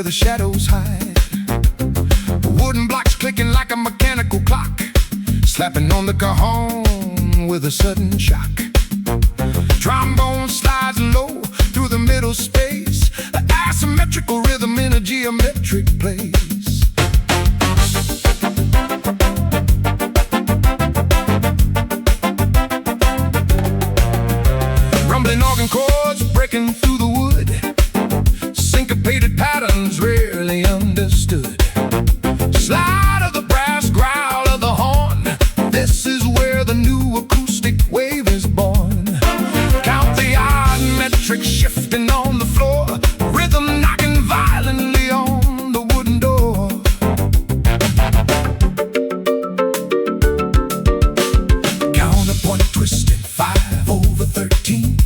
The shadows hide, wooden blocks clicking like a mechanical clock, slapping on the cajon with a sudden shock. Trombone slides low through the middle space, an asymmetrical rhythm in a geometric place. Rumbling organ chords breaking through the wood, syncopated patterns rarely understood. Slide of the brass, growl of the horn, this is where the new acoustic wave is born. Count the odd metric shifting on the floor, rhythm knocking violently on the wooden door. Counterpoint twisting 5/13,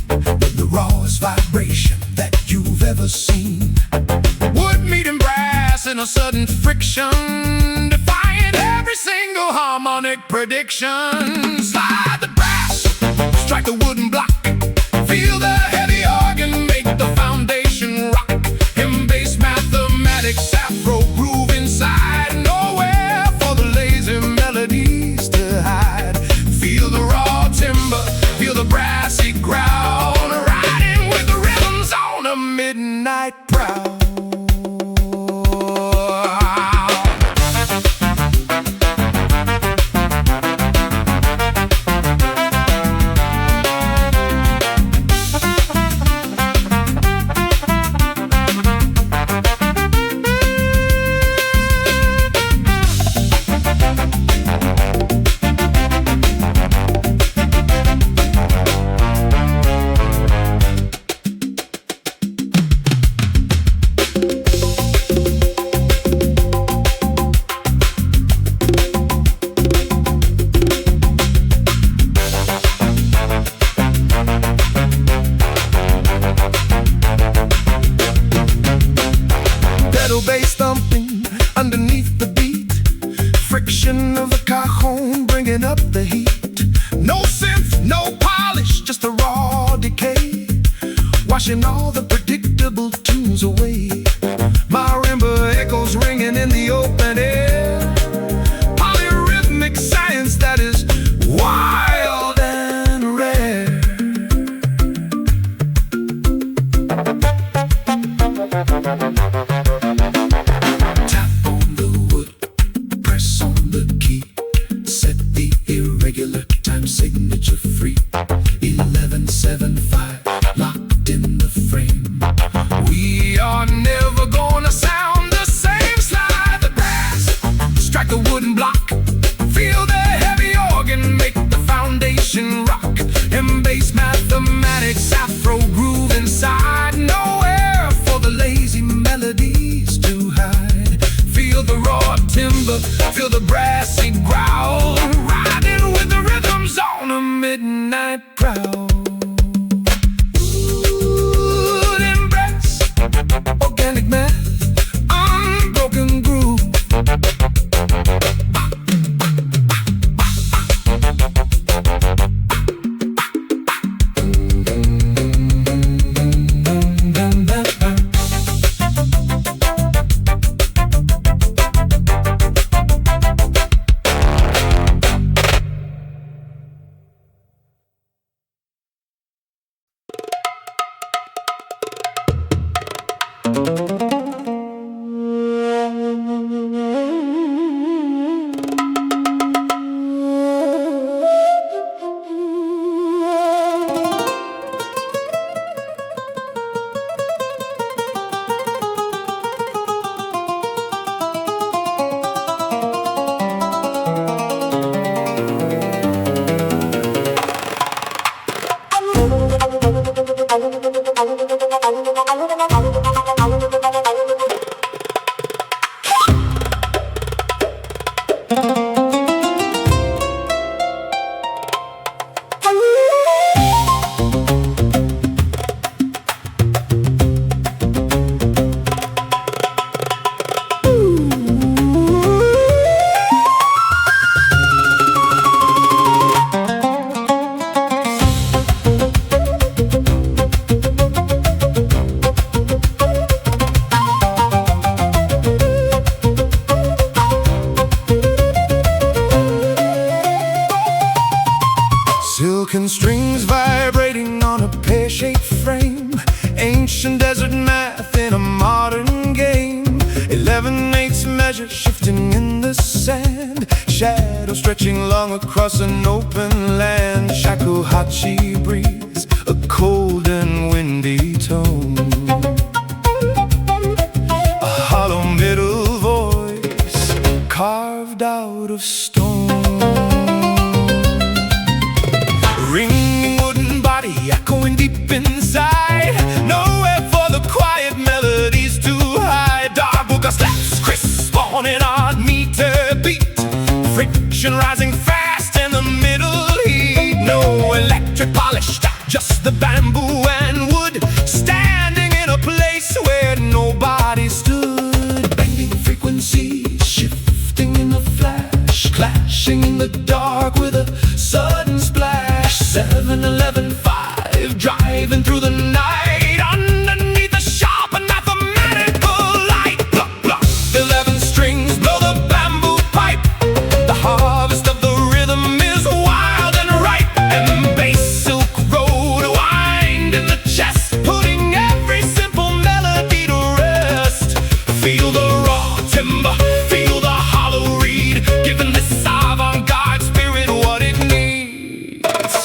the rawest vibration that you've ever seen. Wood meeting brass in a sudden friction, defying every single harmonic prediction. Slide the brass, strike the wooden block, feel the heavy organ make the foundation rock. In bass mathematics, afro groove inside, nowhere for the lazy melodies to hide. Feel the raw timber, feel the brassy growl, riding with the rhythms on a midnight prowl. Bass thumping underneath the beat, friction of the cajon bringing up the heat. No synth, no polish, just a raw decay, washing all the predictable tunes away. Marimba echoes ringing in the open air, polyrhythmic science that is wild and rare. Time signature free 1175 locked in the frame. We are never gonna sound the same. Slide the brass, strike the wooden block, feel the heavy organ make the foundation rock. In bass mathematics, afro groove inside, nowhere for the lazy melodies to hide. Feel the raw timber, feel the brassy growl, riding with the rhythms on a midnight prowl. Wooden brass, organic math, unbroken groove. Silken strings vibrating on a pear-shaped frame, ancient desert math in a modern game. 11/8 measure shifting in the sand, shadow stretching long across an open land. Shakuhachi breeze, a cold and windy tone, a hollow middle voice carved out of stone. Ringing wooden body echoing deep inside, nowhere for the quiet melodies to hide. Dark book of slaps crisp on an odd meter beat, friction rising fast in the middle heat. No electric polish, just the bamboo and wood, standing in a place where nobody stood. Bending frequencies, shifting in a flash, clashing in the dark with a sudden splash. 7-11-5, driving through the night underneath the sharp and mathematical light. Pluck, pluck, 11 strings blow the bamboo pipe. The harvest of the rhythm is wild and ripe. And bass silk road wind in the chest, putting every simple melody to rest. Feel the raw timber, feel the hollow reed, giving this avant-garde spirit what it needs.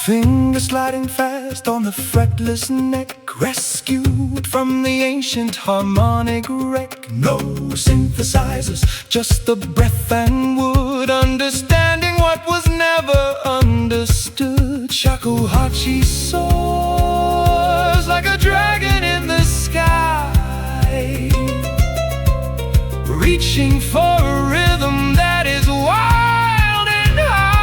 Fingers sliding fast on the fretless neck, rescued from the ancient harmonic wreck. No synthesizers, just the breath and wood, understanding what was never understood. Shakuhachi soars like a dragon in the sky, reaching for a rhythm that is wild and high.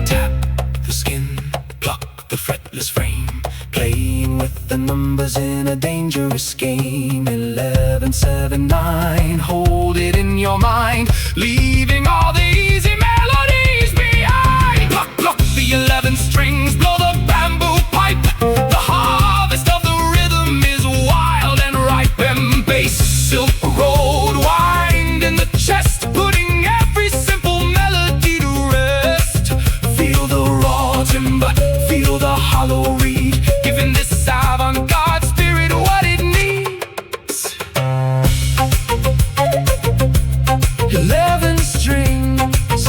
Tap the skin, pluck the fretless frame, playing with the numbers in a dangerous game. 11-7-9, hold it in your mind, leaving all the easy melodies behind. Pluck, pluck the 11 strings, blow the bamboo pipe. The harvest of the rhythm is wild and ripe. And bass silk road wind in the chest, putting every simple melody to rest. Feel the raw timber, feel the hollow reed, giving this avant-garde spirit what it needs. 11 strings,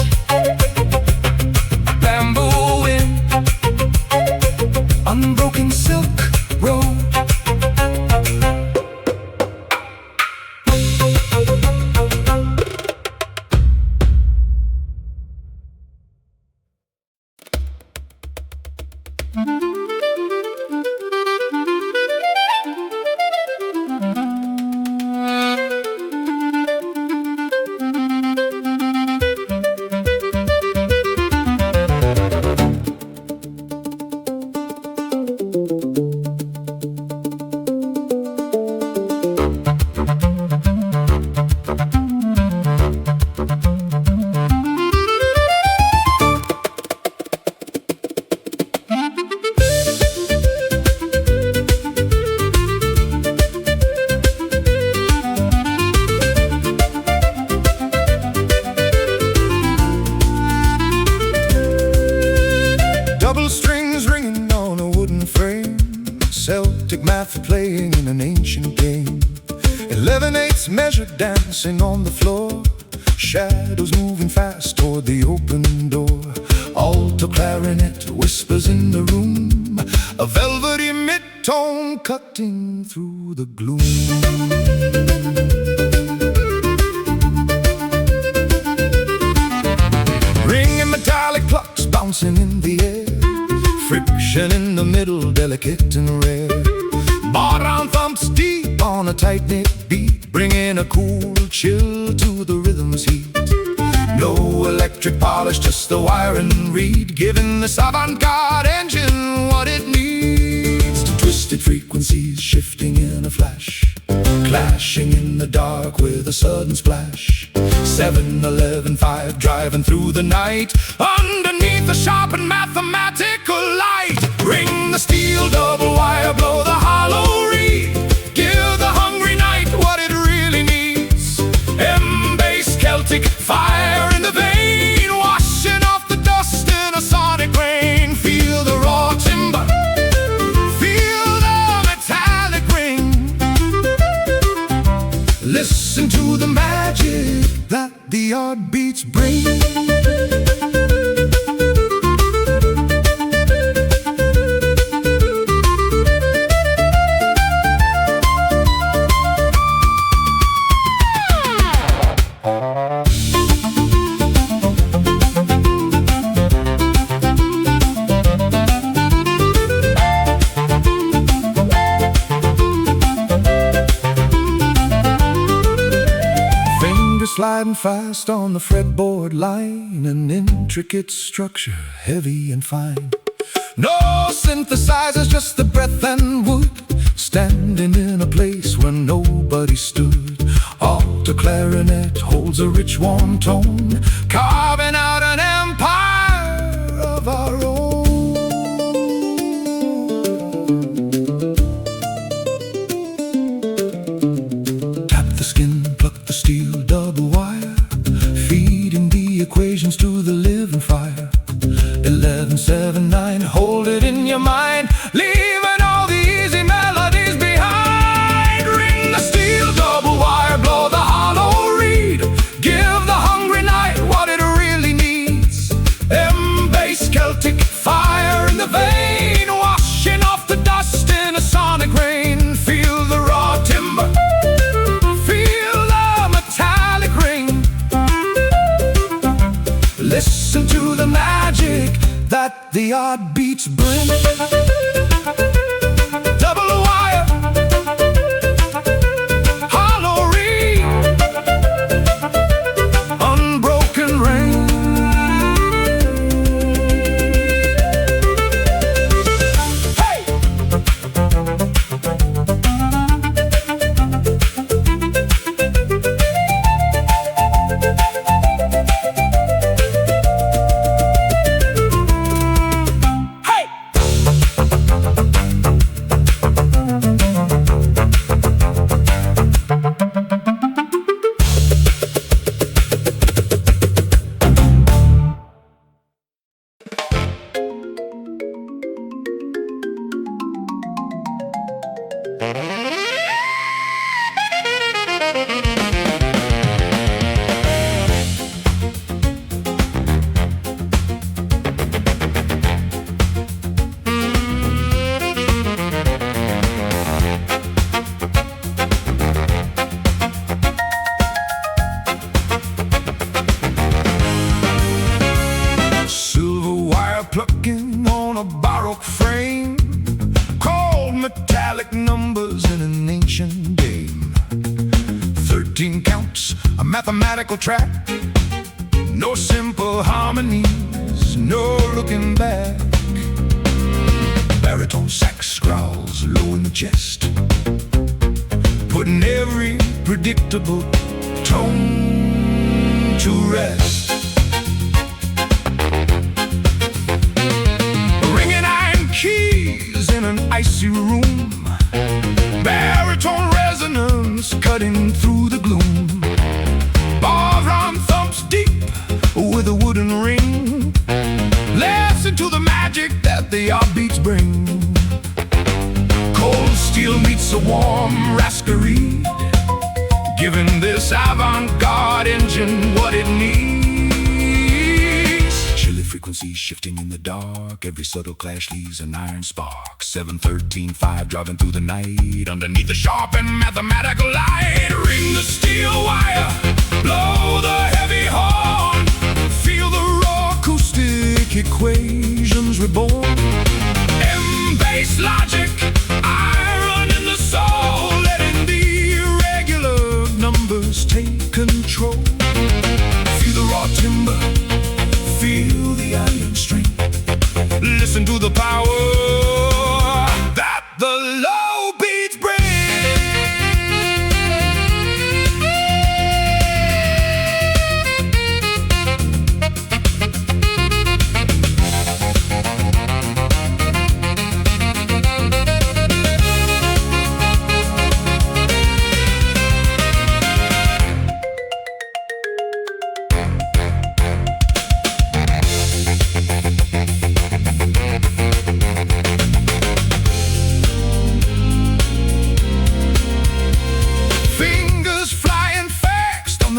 bamboo wind, unbroken silk road. Double strings ringing on a wooden frame, Celtic math playing in an ancient game. 11/8 measure dancing on the floor, shadows moving fast toward the open door. Alto clarinet whispers in the room, a velvety mid-tone cutting through the gloom. bouncing in the air, friction in the middle, delicate and rare. Bottom thumps deep on a tight-knit beat, bringing a cool chill to the rhythm's heat. No electric polish, just the wire and reed, giving this avant-garde engine what it needs. Twisted frequencies shifting in a flash, clashing in the dark with a sudden splash. 7, 11, 5 driving through the night, underneath the sharp and mathematical light. Ring the steel double wire, blow the hollow reed, give the hungry night what it really needs. M-bass Celtic fire in the vein, washing off the dust in a sonic rain. Feel the raw timber, feel the metallic ring. Listen to the magic that the odd beats bring. Sliding fast on the fretboard line, an intricate structure, heavy and fine. No synthesizers, just the breath and wood, standing in a place where nobody stood. Alto clarinet holds a rich warm tone, carving out an empire of our own. Tap the skin, pluck the steel double wire, feeding the equations to the living fire. 11, 7, 9, hold it in your mind, leaving all the easy melodies behind. Ring the steel double wire, blow the hollow reed, give the hungry night what it really needs. M-bass Celtic fire in the vein, washing off the dust in a sonic rain. Feel the raw timber, listen to the magic that the odd beats bring. Double wire, hollow reed, unbroken rain. Hey! Plucking on a Baroque frame, cold metallic numbers in an ancient game. 13 counts, a mathematical track, no simple harmonies, no looking back. Baritone sax growls low in the chest, putting every predictable tone to rest. Keys in an icy room, baritone resonance cutting through the gloom. Ballroom thumps deep with a wooden ring. Listen to the magic that the offbeats bring. Cold steel meets a warm rascaried, giving this avant-garde engine what it needs. Frequencies shifting in the dark, every subtle clash leaves an iron spark. 7, 13, 5 driving through the night, underneath the sharp and mathematical light. Ring the steel wire, blow the heavy horn, feel the raw acoustic equation.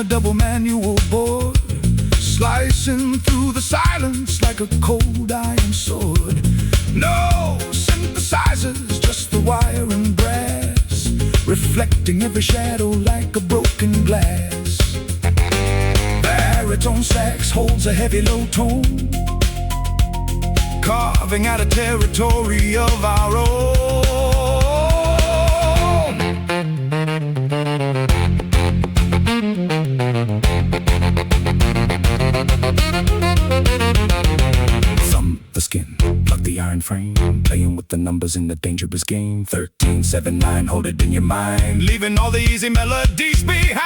a double manual board, slicing through the silence like a cold iron sword. No synthesizers, just the wire and brass, reflecting every shadow like a broken glass. Baritone sax holds a heavy low tone, carving out a territory of our own. Thumb the skin, pluck the iron frame, playing with the numbers in the dangerous game. 13, 7, 9, hold it in your mind, leaving all the easy melodies behind.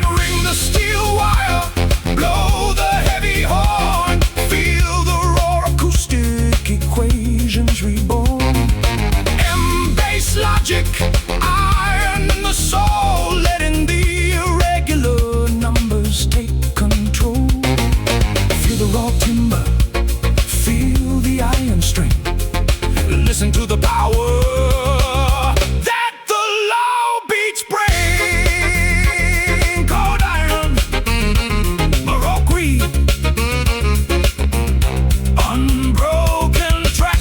Ring the steel wire, blow the heavy horn, feel the raw acoustic equations reborn. M-bass logic, iron in the soul, letting the irregular numbers take control. Feel the raw timber, feel the iron string, listen to the power that the low beats bring. Cold iron, Baroque, unbroken track.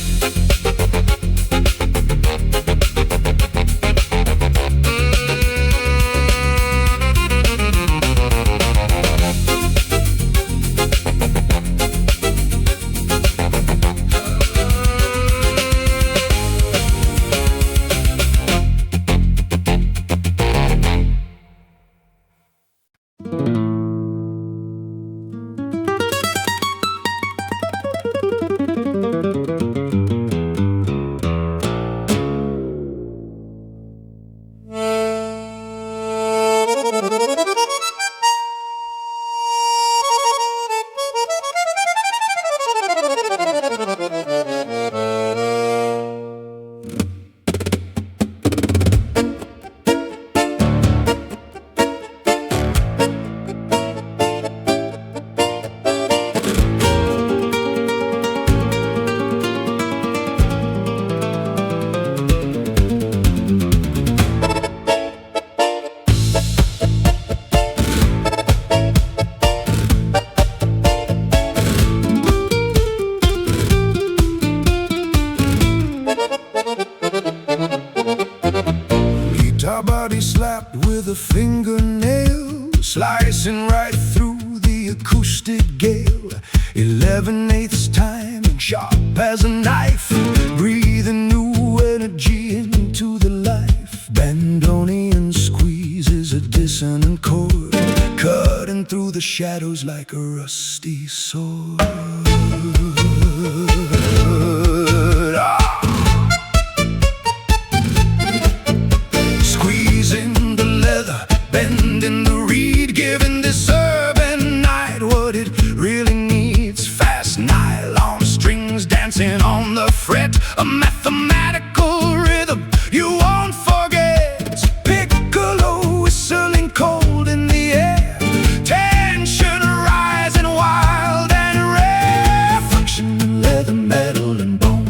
Body slapped with a fingernail, slicing right through the acoustic gale. 11/8 time and sharp as a knife, breathing new energy into the life. Bandoneon squeezes a dissonant chord, cutting through the shadows like a rusty sword. Squeezing the leather, bending the reed, giving this urban night what it really needs. Fast nylon strings dancing on the fret, a mathematical rhythm you won't forget. Piccolo whistling cold in the air, tension rising wild and rare. Function leather, metal and bone,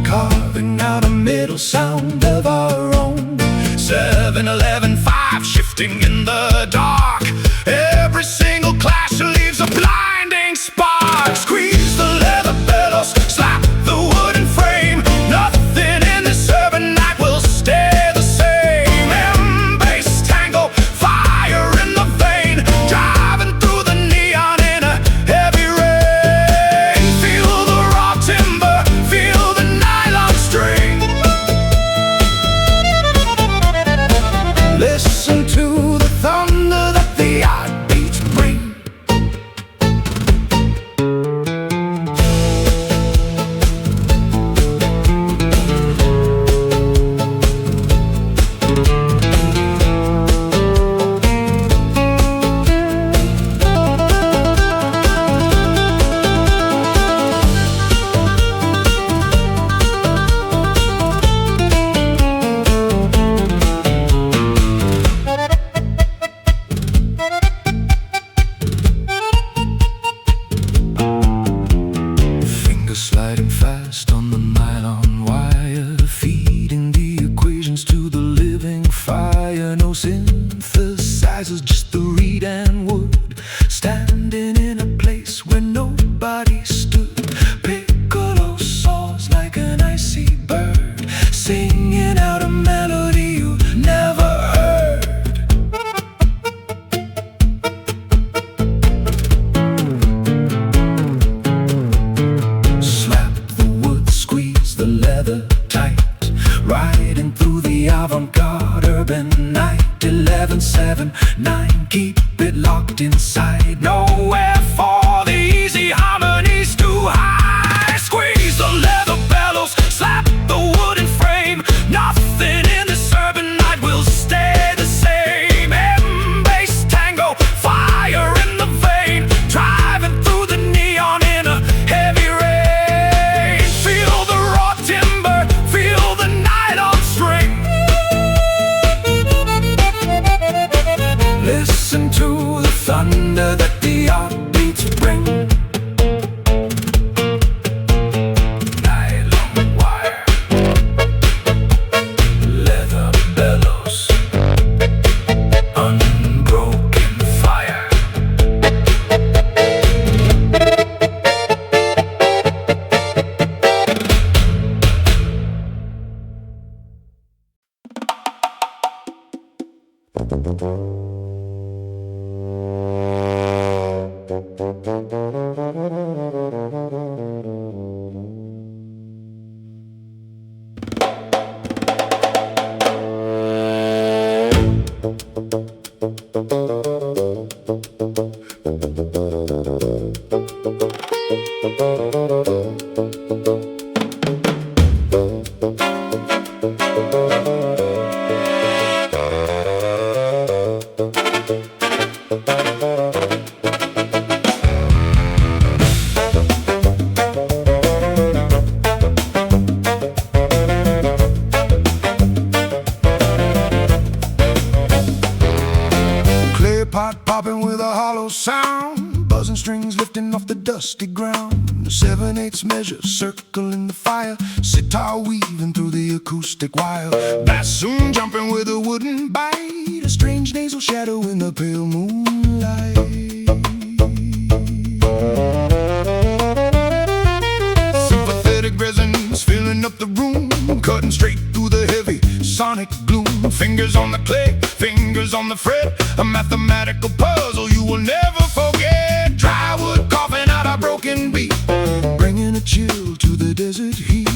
carving out a middle sound of our own. 7, 11, 5, shifting in the dark. Every single clash leaves a blinding spark. Squeeze the leather bellows, slap the wooden frame. Nothing in this urban night will stay the same. M-bass tango, fire in the vein, driving through the neon in a heavy rain. Feel the raw timber, feel the nylon string. Listen to the thunder that the synthesizers, just the reed and wood, standing in a place where nobody stood. Piccolo saws like an icy bird, singing out a melody you never heard. Slap the wood, squeeze the leather tight, riding through the avant-garde urban night. 11, 7, 9, keep it locked inside. Nowhere for the easy harmonies too high. Squeeze the leather bellows, slap the wooden frame. Nothing in this urban night will stay the same. M-bass tango, fire in the vein, driving through the neon in a heavy rain. Feel the raw timber, feel the nylon string. Listen to the thunder that the heartbeats bring. Nylon wire, leather bellows, unbroken fire. Clay pot popping with a hollow sound, buzzing strings lifting off the dusty ground. The 7/8 measure circling the fire, sitar weaving through the acoustic wire. Bassoon jumping with a wooden bite, a strange nasal shadow in the pale moonlight. Sympathetic resonance filling up the room, cutting straight through the heavy sonic gloom. Fingers on the clay, fingers on the fret, a mathematical puzzle you will never forget. Dry wood coughing out a broken beat, bringing a chill to the desert heat.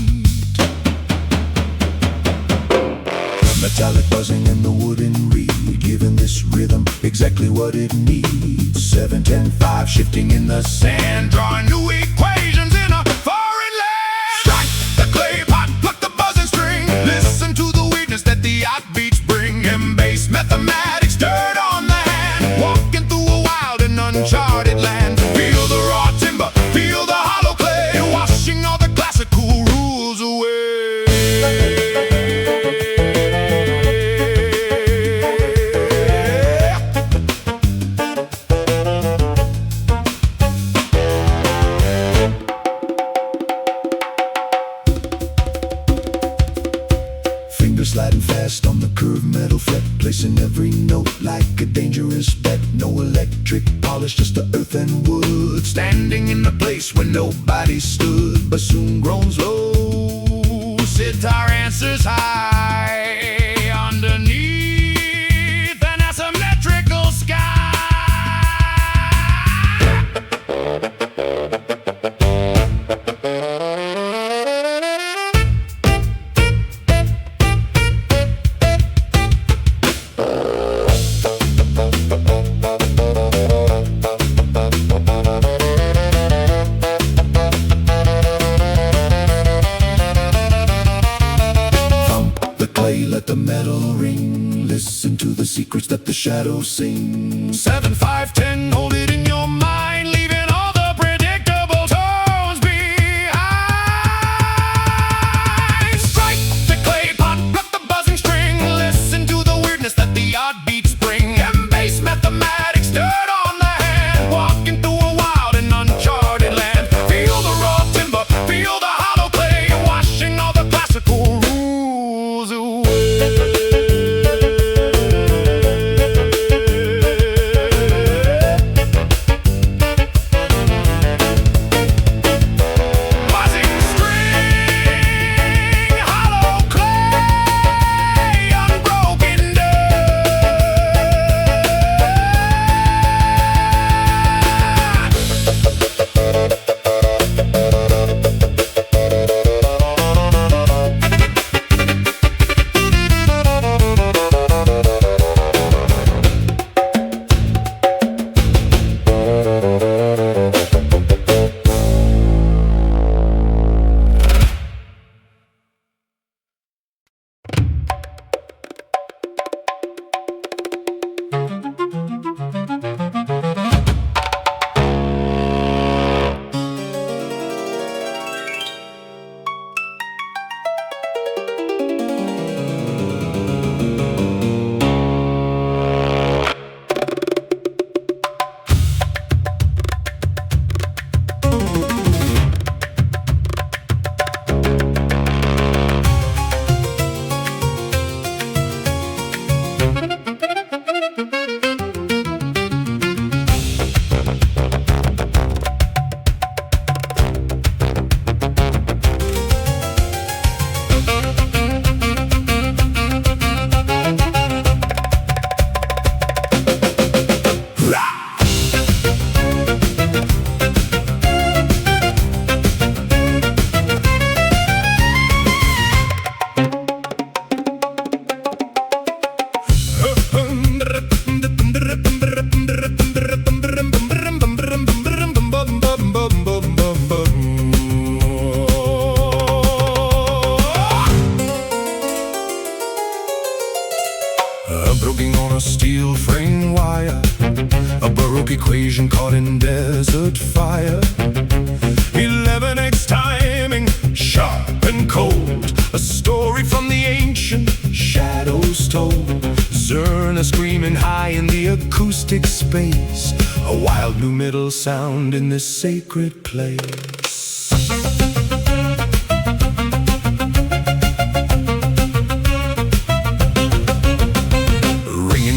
Metallic buzzing in the wooden reed, giving this rhythm exactly what it needs. 7, 10, 5, shifting in the sand, drawing new equations in a foreign land. Strike the clay pot, pluck the buzzing string, listen to the weirdness that the odd beats bring. M-bass mathematics, dirt on the hand, walking through a wild and uncharted land. Feel the raw timber, feel the hollow clay, washing all the classical rules away. Fingers sliding fast on the curved metal fret, placing every note like a dangerous bet. No electric polish, just the earth and wood, standing in a place where nobody stood. Bassoon groans low, sitar answers high, underneath an asymmetrical sky. Let the metal ring, listen to the secrets that the shadows sing. 7, 5, 10, hold it in your mind, leaving all the predictable tones behind. Strike the clay pot, pluck the buzzing string, listen to the weirdness that the odd beats bring. M-bass mathematics, dirt on the hand, walking through a wild and uncharted land. Feel the raw timber, feel the hollow clay, washing all the classical rules away. broken on a steel frame wire, a Baroque equation caught in desert fire. 11x timing, sharp and cold, a story from the ancient shadows told. Zurna screaming high in the acoustic space, a wild new middle sound in this sacred place.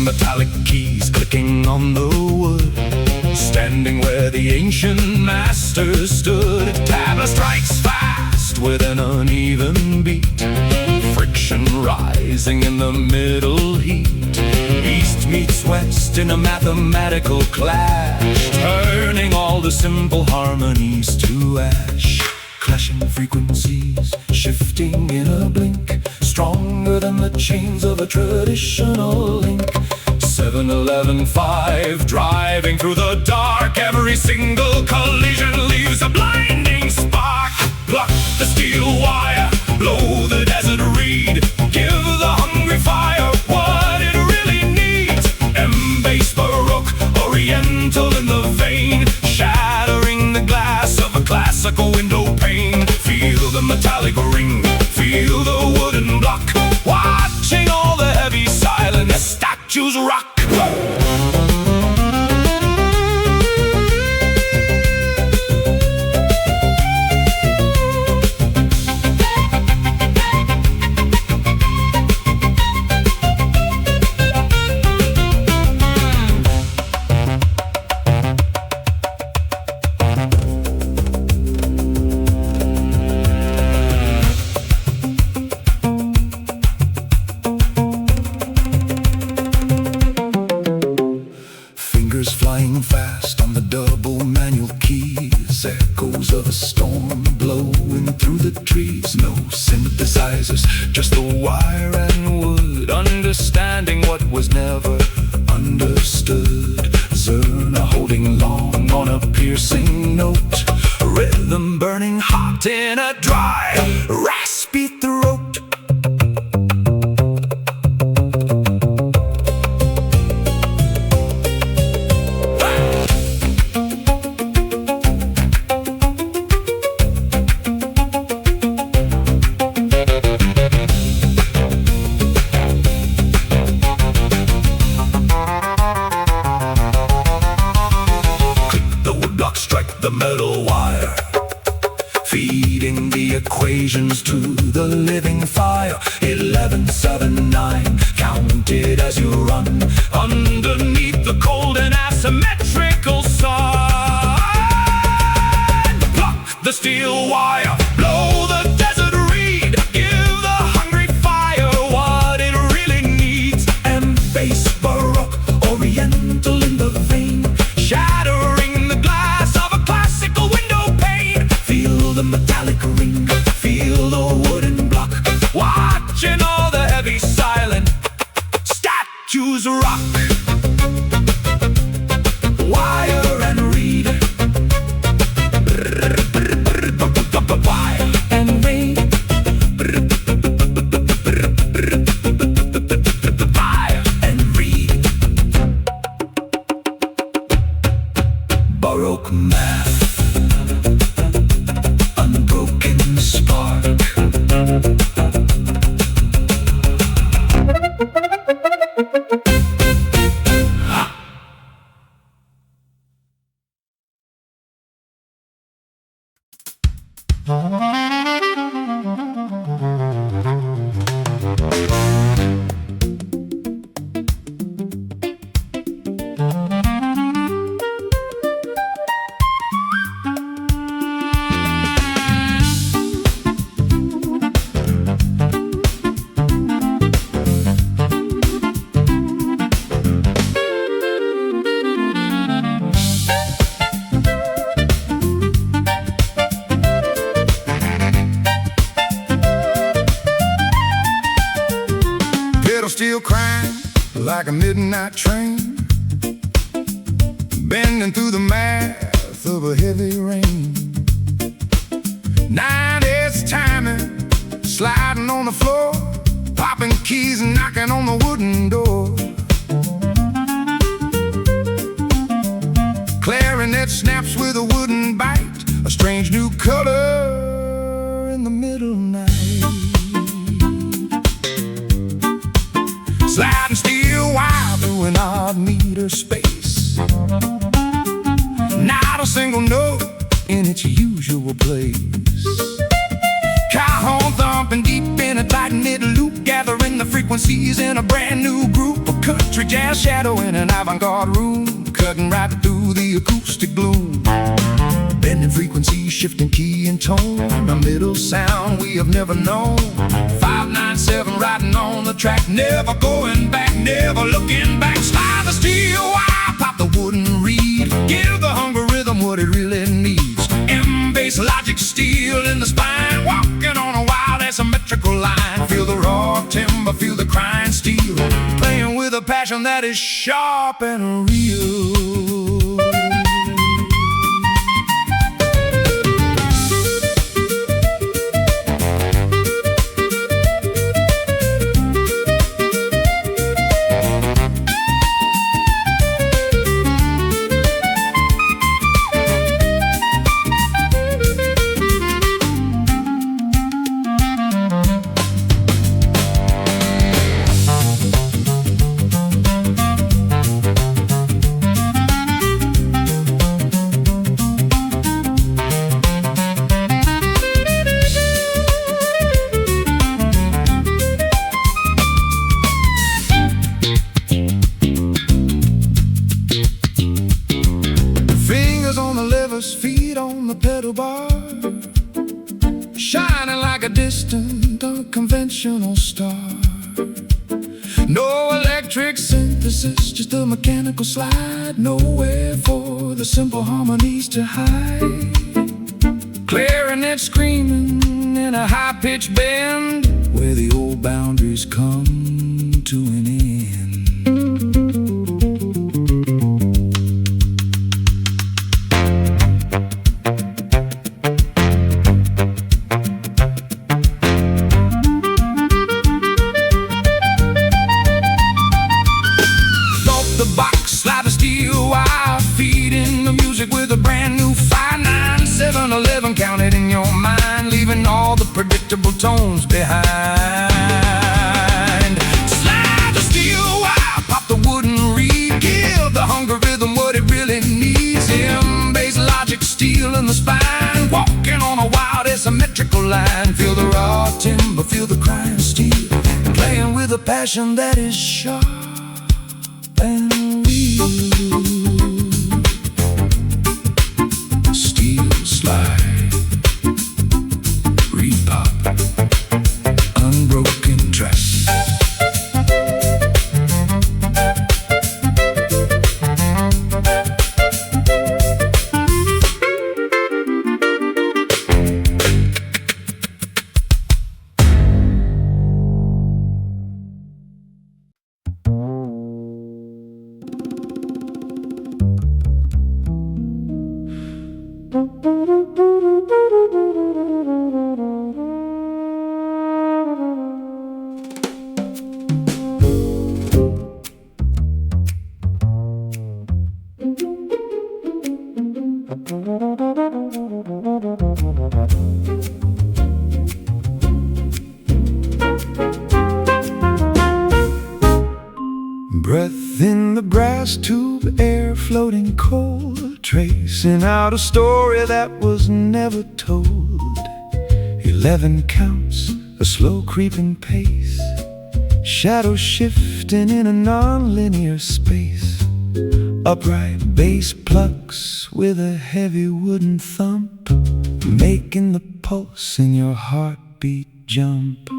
Metallic keys clicking on the wood, standing where the ancient masters stood. Tabla strikes fast with an uneven beat, friction rising in the middle heat. East meets west in a mathematical clash, turning all the simple harmonies to ash. Clashing frequencies, shifting in a blink, stronger than the chains of a traditional link. 7-11-5, driving through the dark, every single collision leaves a blinding spark. Pluck the steel wire, blow the desert reed, give the hungry fire what it really needs. M-bass, Baroque, Oriental in the vein, shattering the glass of a classical window pane. Feel the metallic ring, feel the wooden block, watching all the heavy silent statues rock. Flying fast on the double manual keys, echoes of a storm blowing through the trees. No synthesizers, just the wire and wood, understanding what was never understood. Zurna holding long on a piercing note, rhythm burning hot in a dry, raspy throat. The metal wire, feeding the equations to the living fire. 11-7-9, count it as you run underneath the cold and asymmetrical sun. Pluck the steel wire, blow the desert reed, give the hungry fire what it really needs. M-bass, Baroque, Oriental in the vein, shattering the glass of a classical window pane. Feel the metallic ring, feel the wooden block, watching all the heavy silent statues rock. Wire and reed, wire and reed, wire and reed. Baroque math, unbroken spark. Still crying like a midnight train, bending through the math of a heavy rain. 9's timing, sliding on the floor, popping keys and knocking on the wooden door. sliding steel wire through an odd meter space. Not a single note in its usual place. Cajon thumping deep in a tight-knit loop, gathering the frequencies in a brand new group. A country jazz shadow in an avant-garde room, cutting right through the acoustic gloom. Bending frequencies, shifting key and tone, a middle sound we have never known. 597 riding on the track, never going back, never looking back. Slide the steel wire, pop the wooden reed, give the hunger rhythm what it really needs. M-bass logic, steel in the spine, walking on a wild asymmetrical line. Feel the raw timber, feel the crying steel, playing with a passion that is sharp and real. Feet on the pedal bar, shining like a distant, unconventional star. No electric synthesis, just a mechanical slide. Nowhere for the simple harmonies to hide. Clarinet screaming in a high-pitched bend, where the old boundaries come to an end. Count it in your mind, leaving all the predictable tones behind. Slide the steel wire, pop the wooden reed, give the hunger rhythm what it really needs. M-bass logic, steel in the spine, walking on a wild asymmetrical line. Feel the raw timber, feel the crying steel, playing with a passion that is sharp and real. Steel slide, unbroken trust. Breath in the brass tube, air floating cold, tracing out a story that was never told. 11 counts, a slow creeping pace, shadows shifting in a non-linear space. Upright bass plucks with a heavy wooden thump, making the pulse in your heartbeat jump.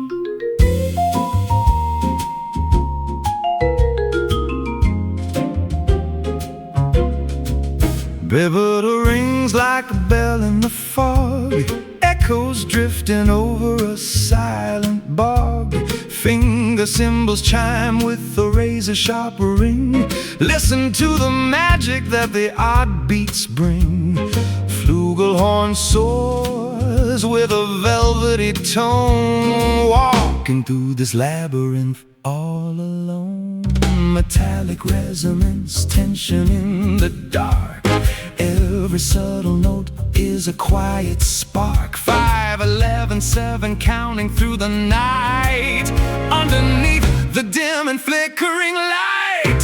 Bibbida rings like a bell in the fog, echoes drifting over a silent bog. Finger cymbals chime with a razor-sharp ring. Listen to the magic that the odd beats bring. Flugelhorn soars with a velvety tone, walking through this labyrinth all alone. Metallic resonance, tension in the dark. Every subtle note is a quiet spark. 5, 11, 7, counting through the night. Underneath the dim and flickering light.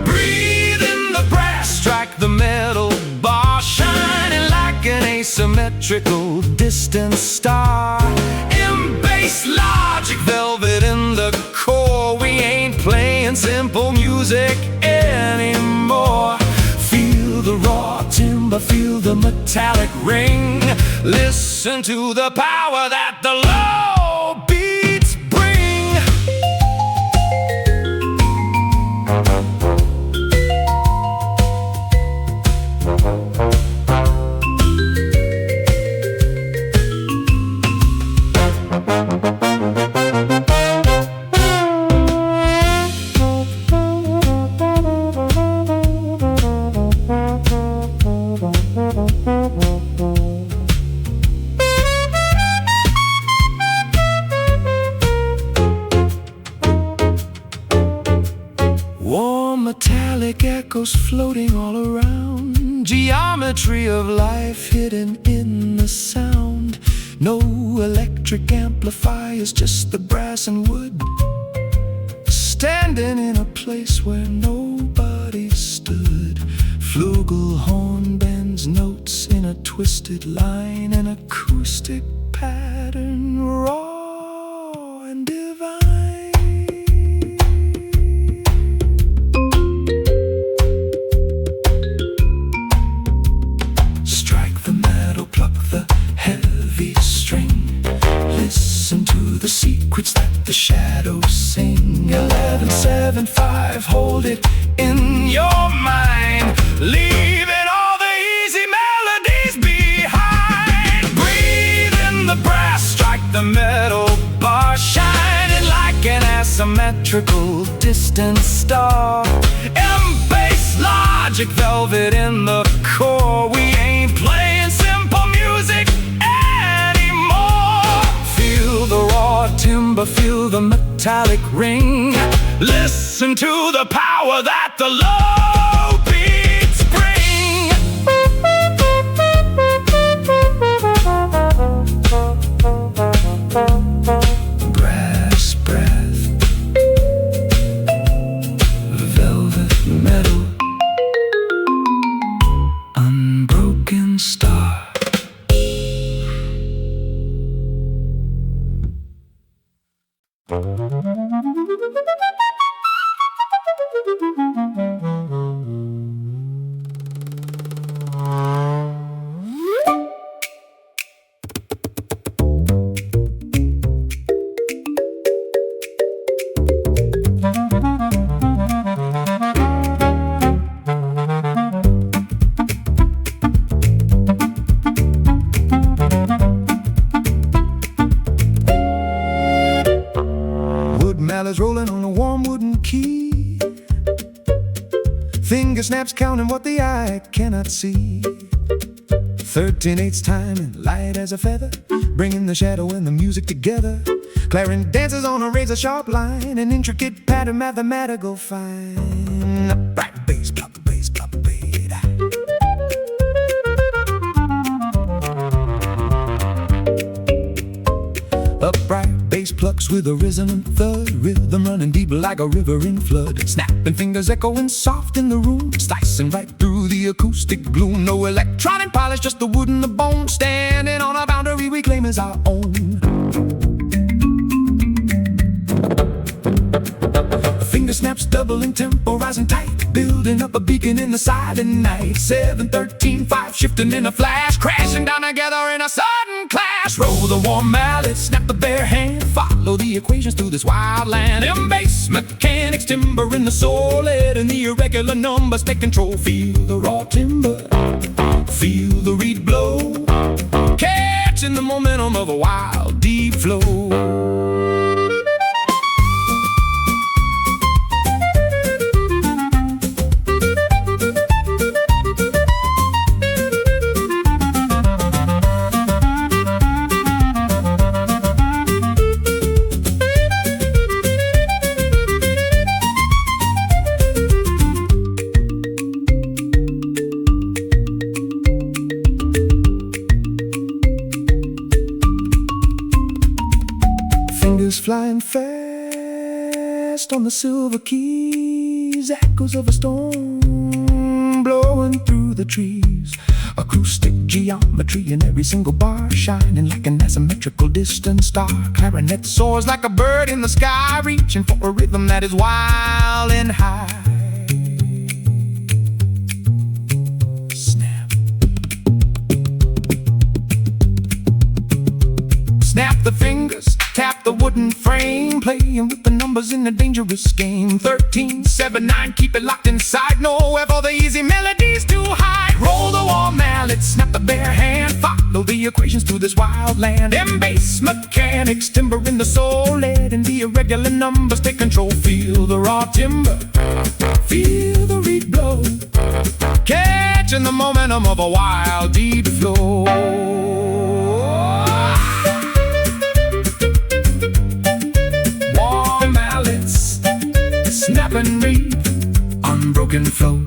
Breathe in the brass, strike the metal bar, shining like an asymmetrical distant star. In bass logic, velvet in the core, we ain't playing simple music anymore. Feel the raw timber, feel the metallic ring. Listen to the power that the low beats bring. Warm metallic echoes floating all around. Geometry of life hidden in the sound. No electric amplifiers, just the brass and wood. Standing in a place where nobody stood. Flugelhorn bends notes in a twisted line. An acoustic pattern, raw and divine. Strike the metal, pluck the heavy string. Listen to the secrets that the shadows sing. 11, 7, 5, hold it in your mind, leaving all the easy melodies behind. Breathe in the brass, strike the metal bar, shining like an asymmetrical distant star. In bass logic, velvet in the core, we ain't playing simple music anymore. Feel the raw timber, feel the metallic ring. Listen to the power that the low beats bring. Brass breath, velvet metal, unbroken star. Mallards rolling on a warm wooden key. Finger snaps counting what the eye cannot see. 13/8 time and light as a feather, bringing the shadow and the music together. Clarion dances on a razor sharp line, an intricate pattern, mathematical fine. Upright bass, block, bass, block, bass. Upright bass plucks with a resonant thud, rhythm running deep like a river in flood. Snapping fingers echoing soft in the room, slicing right through the acoustic gloom. No electronic polish, just the wood and the bone, standing on a boundary we claim as our own. Finger snaps doubling tempo, rising tight, building up a beacon in the silent night. 7, 13, 5, shifting in a flash, crashing down together in a sudden clash. Roll the warm mallet, snap the bare hand, follow the equations through this wild land. In bass mechanics, timber in the soul, and the irregular numbers take control. Feel the raw timber, feel the reed blow, catching the momentum of a wild, deep flow. rest on the silver keys, echoes of a storm blowing through the trees. Acoustic geometry in every single bar, shining like an asymmetrical distant star. Clarinet soars like a bird in the sky, reaching for a rhythm that is wild and high. Snap. Snap the fingers, tap the wooden frame, playing with the numbers in a dangerous game. 13, 7, 9, keep it locked inside. No F, all the easy melodies too high. Roll the wall mallet, snap the bare hand, follow the equations to this wild land. M bass mechanics, timber in the soul, letting the irregular numbers take control. Feel the raw timber, feel the reed blow, catching the momentum of a wild deep flow. Snap and read, unbroken flow.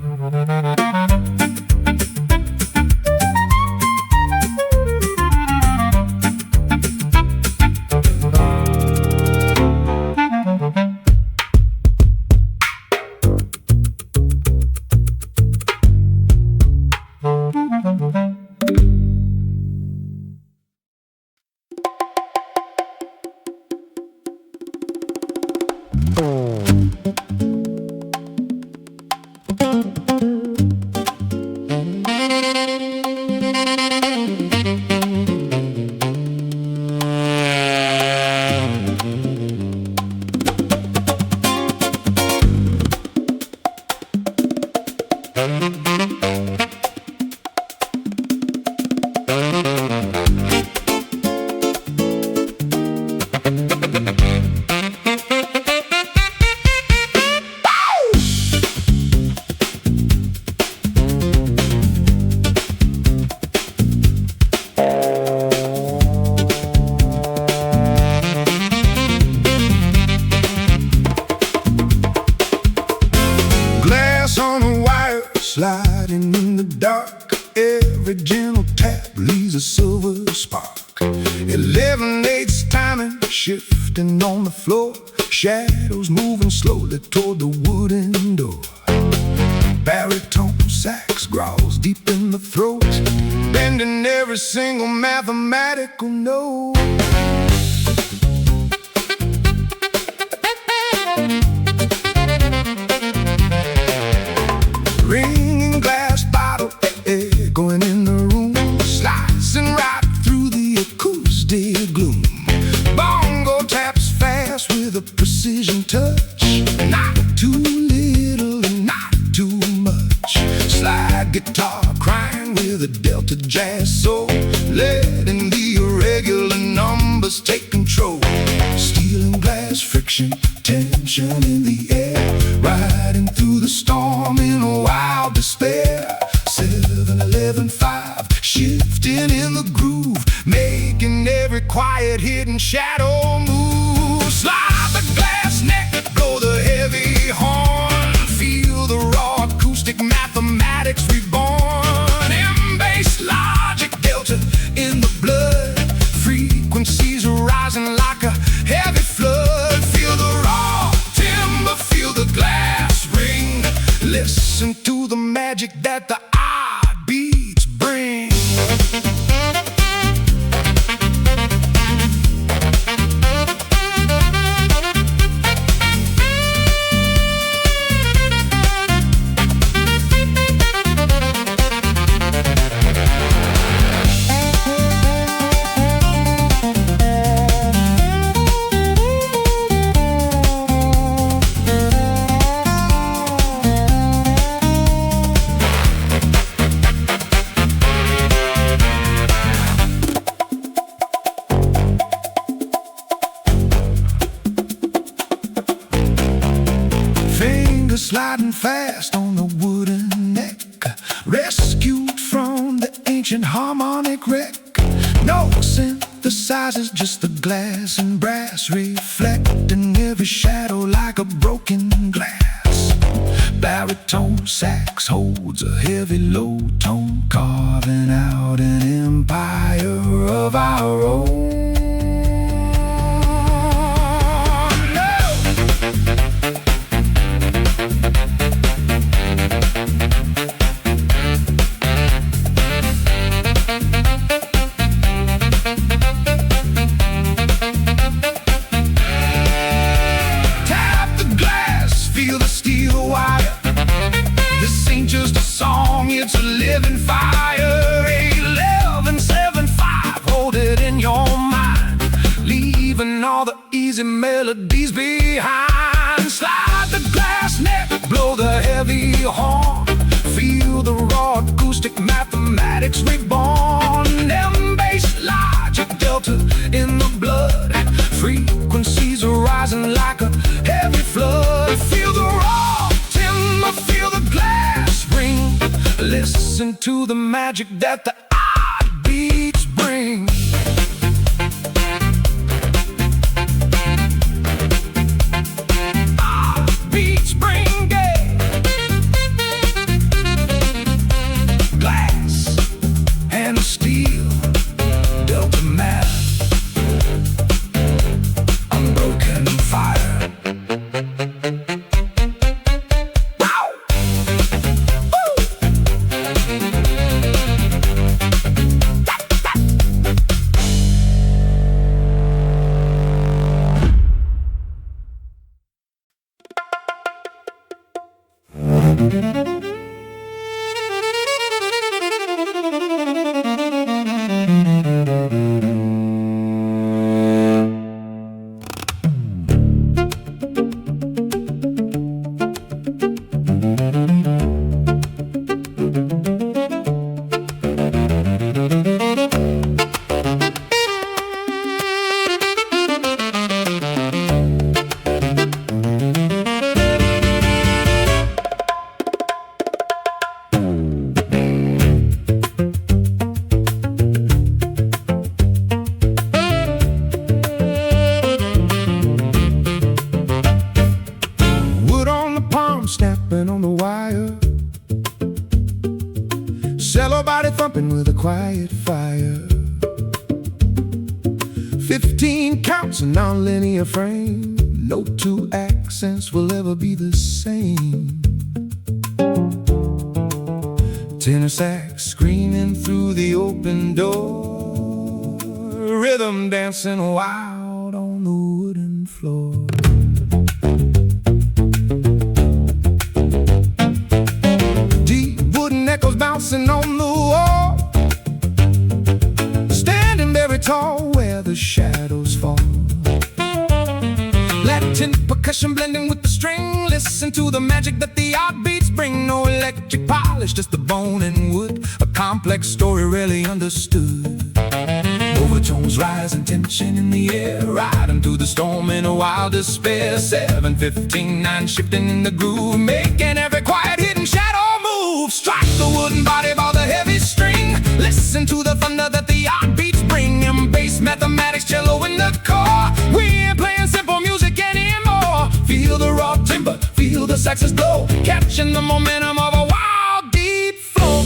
Sliding in the dark, every gentle tap leaves a silver spark. 11/8 timing, shifting on the floor, shadows moving slowly toward the wooden door. Baritone sax growls deep in the throat, bending every single mathematical note. Ringing glass bottle, going in the room, slicing right through the acoustic gloom. Bongo taps fast with a precision touch, not too little and not too much. Slide guitar crying with a Delta jazz soul, letting the irregular numbers take control. Steel and glass friction, tension in the air, riding through the storm in a wild despair. 7, 11, 5, shifting in the groove, making every quiet hidden shadow move. Slide the glass neck, blow the heavy horn, feel the raw acoustic mathematics reborn. M-bass logic, delta in the blood, frequencies rising like a heavy flood. Feel the raw timber, feel the glass ring, listen to the magic that the odd beats bring. Sliding fast on the wooden neck, rescued from the ancient harmonic wreck. No synthesizers, just the glass and brass, reflecting every shadow like a broken glass. Baritone sax holds a heavy low tone, carving out an empire of our own. No! easy melodies behind. Slide the glass neck, blow the heavy horn. Feel the raw acoustic mathematics reborn. M bass, logic, delta in the blood. Frequencies are rising like a heavy flood. Feel the raw timber, feel the glass ring. Listen to the magic that the odd beats bring. Snapping on the wire, cello body thumping with a quiet fire. 15 counts, a non-linear frame. No two accents will ever be the same. Tenor sax screaming through the open door. Rhythm dancing wild on the wooden floor. Echoes bouncing on the wall, standing very tall where the shadows fall. Latin percussion blending with the string. Listen to the magic that the odd beats bring. No electric polish, just the bone and wood. A complex story rarely understood. Overtones rise and tension in the air, riding through the storm in a wild despair. 7:15, 9 shifting in the groove, making every quiet hidden shadow move. Strike the wooden body by the heavy string. Listen to the thunder that the odd beats bring. And bass, mathematics, cello in the core. We ain't playing simple music anymore. Feel the raw timber, feel the saxes blow, catching the momentum of a wild deep flow.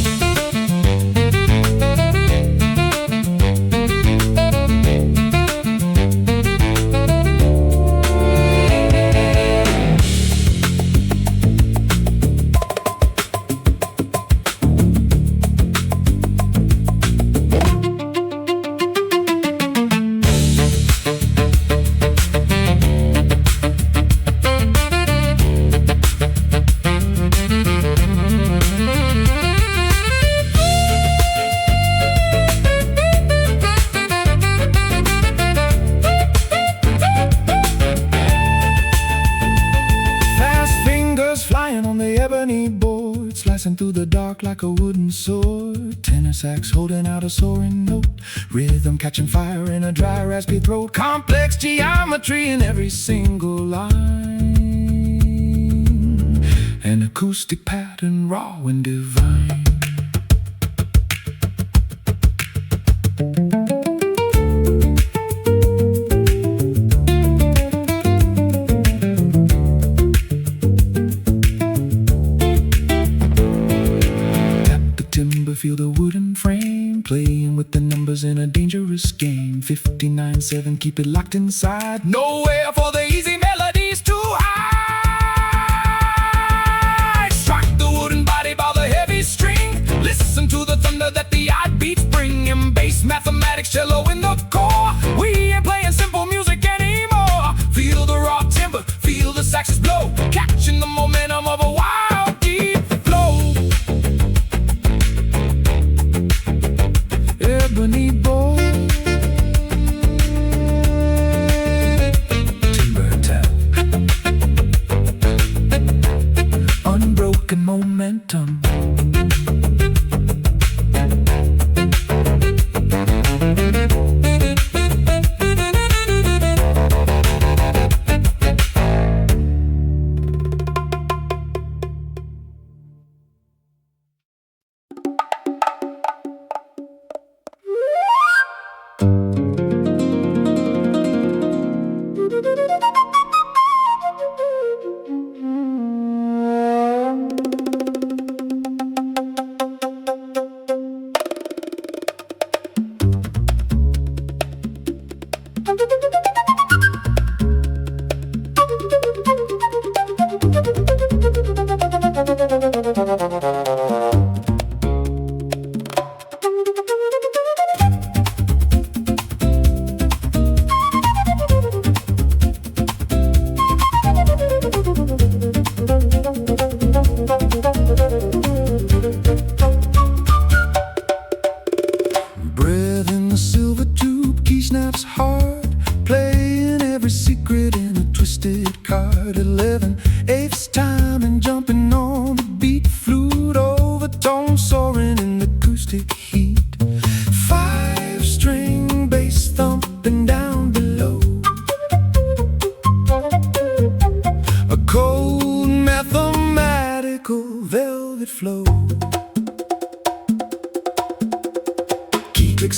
Through the dark like a wooden sword. Tenor sax holding out a soaring note. Rhythm catching fire in a dry raspy throat. Complex geometry in every single line. An acoustic pattern raw and divine. Feel the wooden frame, playing with the numbers in a dangerous game. 59/7, keep it locked inside. Nowhere for the easy melodies too high. Strike the wooden body by the heavy string. Listen to the thunder that the odd beats bring. And bass, mathematics, cello in the core. We ain't playing simple music anymore. Feel the raw timber, feel the saxes blow, catching the momentum of a wild deep flow. Ebony boy, music and momentum.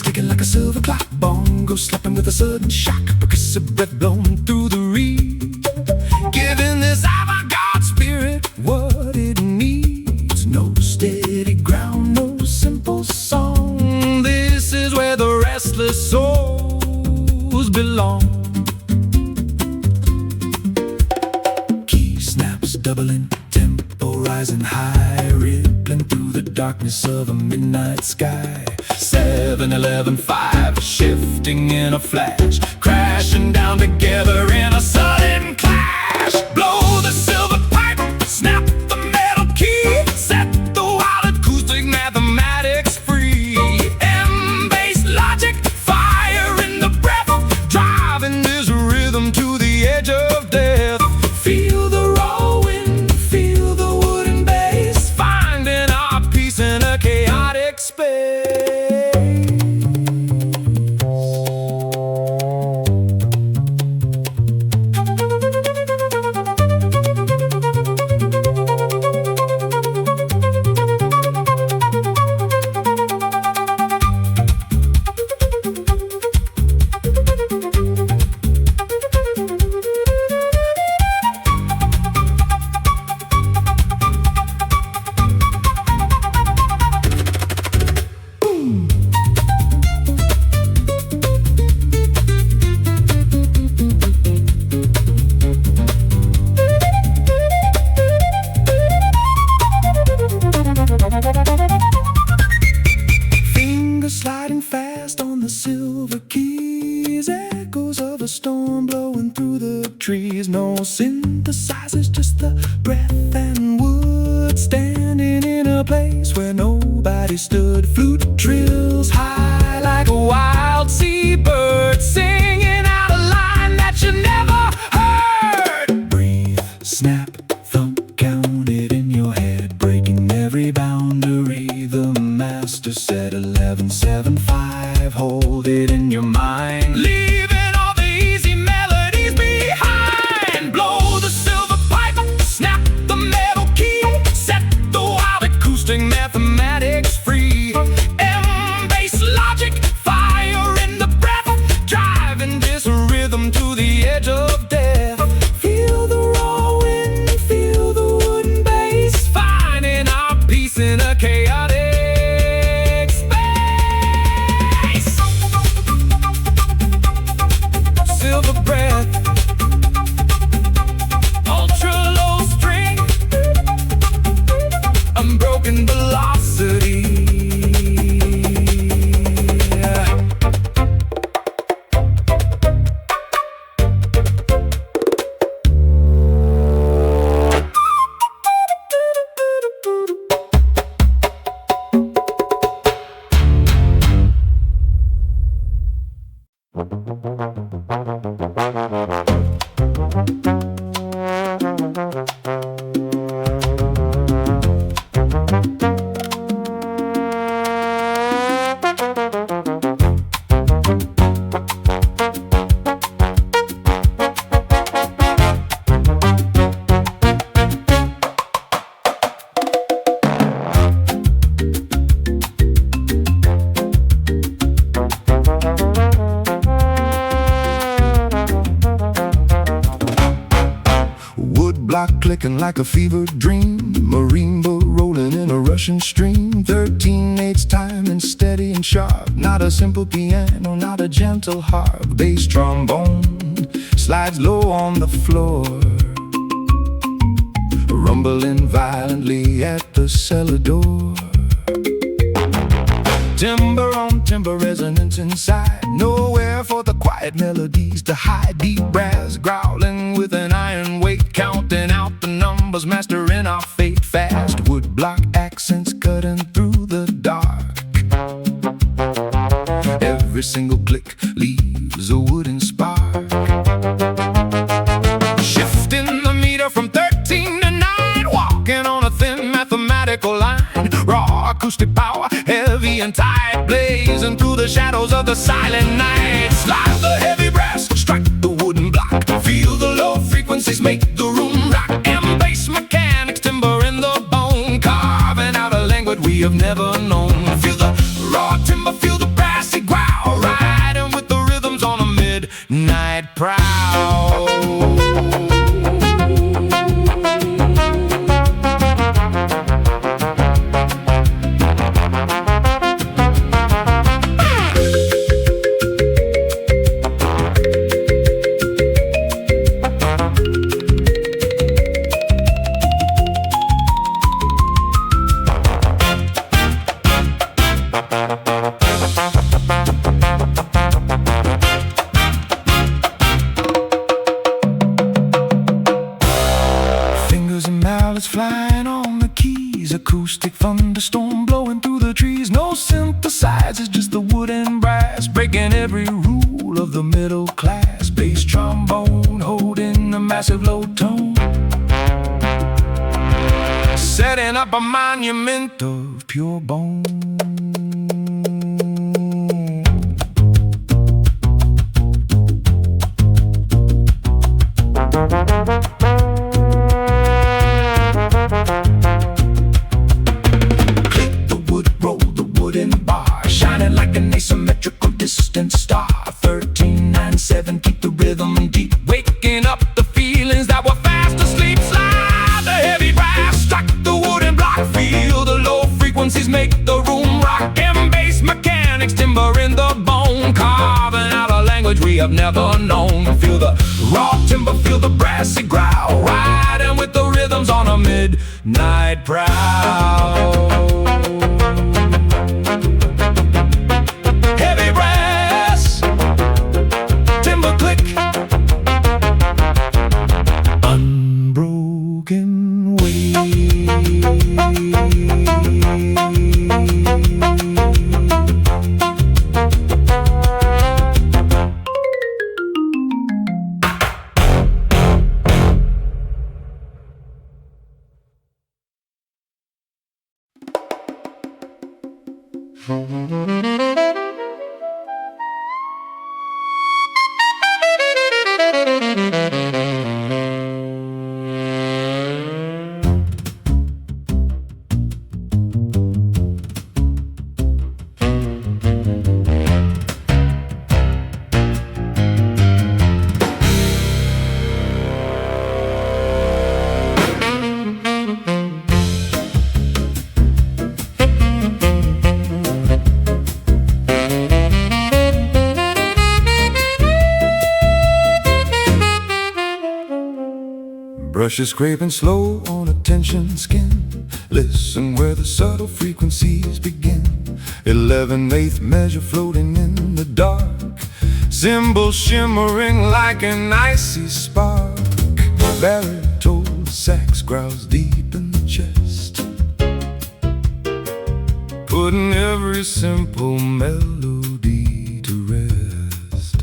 Clicking like a silver clock, bongo slapping with a sudden shock, percussive breath blowing through the reed, giving this avant-garde spirit what it needs. No steady ground, no simple song. This is where the restless souls belong. Key snaps doubling, tempo rising high, rippling through the darkness of a midnight sky. 7, 11, 5, shifting in a flash, crashing down together in a sudden clash. Blow the silver pipe, snap the metal key, set the wild acoustic mathematics free. M-bass logic, fire in the breath, driving this rhythm to the edge of death. Feel the raw wind, feel the wooden bass, finding our peace in a chaotic space. Sliding fast on the silver keys, echoes of a storm blowing through the trees. No synthesizers, just the breath and wood, standing in a place where nobody stood. Flute trills high like a wild seabird, singing out a line that you never heard. Breathe, snap, thump, count it in your head, breaking every boundary. The master said 11, 7, 5, hold it in your mind, leaving all the easy melodies behind. Blow the silver pipe, snap the metal key, set the wild acoustic mathematics free. M-bass logic, fire block clicking like a fevered dream, marimba rolling in a rushing stream, 13/8 time and steady and sharp, not a simple piano, not a gentle harp. Bass trombone slides low on the floor, rumbling violently at the cellar door. Timber on timber, resonance inside, nowhere for the quiet melodies to hide. Deep brass growling with an iron weight, counting out the numbers, mastering our fate fast. Wood block accents cutting through the dark, every single click leaves a wooden spark. Shifting the meter from 13 to 9, walking on a thin mathematical line. Raw acoustic power, heavy and tight, blazing through the shadows of the silent night. Slide the heavy brass, strike the wooden block, feel the low frequencies make the room rock. And bass mechanics, timber in the bone, carving out a language we have never known. Feel the raw timber, feel the brassy growl, riding with the rhythms on a midnight prowl. Flying on the keys, acoustic thunderstorm blowing through the trees. No synthesizers, just the wood and brass, breaking every rule of the middle class. Bass trombone holding a massive low tone, setting up a monument of pure bone. Like an asymmetrical distant star, 13/9/7, keep the rhythm deep, waking up the feelings that were fast asleep. Slide the heavy brass, strike the wooden block, feel the low frequencies make the room rock. And bass mechanics, timber in the bone, carving out a language we have never known. Feel the raw timber, feel the brassy growl, riding with the rhythms on a midnight prowl. Brushes scraping slow on a tension skin, listen where the subtle frequencies begin. 11/8 measure floating in the dark, cymbals shimmering like an icy spark. Baritone sax growls deep in the chest, putting every simple melody to rest.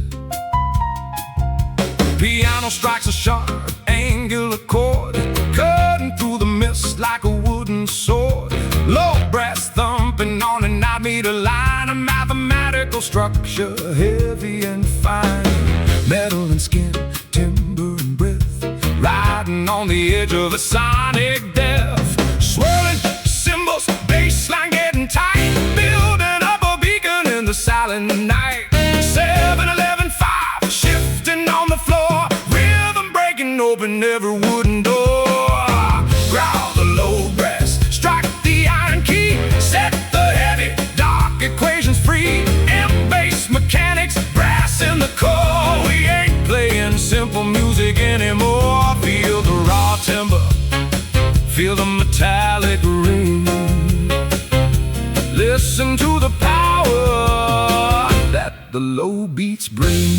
Piano strikes a sharp angular chord, cutting through the mist like a wooden sword. Low brass thumping on an 9-meter line, a mathematical structure, heavy and fine. Metal and skin, timber and breath, riding on the edge of a sonic death. Swirling cymbals, bassline getting tight, building up a beacon in the silent night. 7/11/5, shifting on the floor, rhythm breaking open every wooden door. metallic ring. Listen to the power that the low beats bring.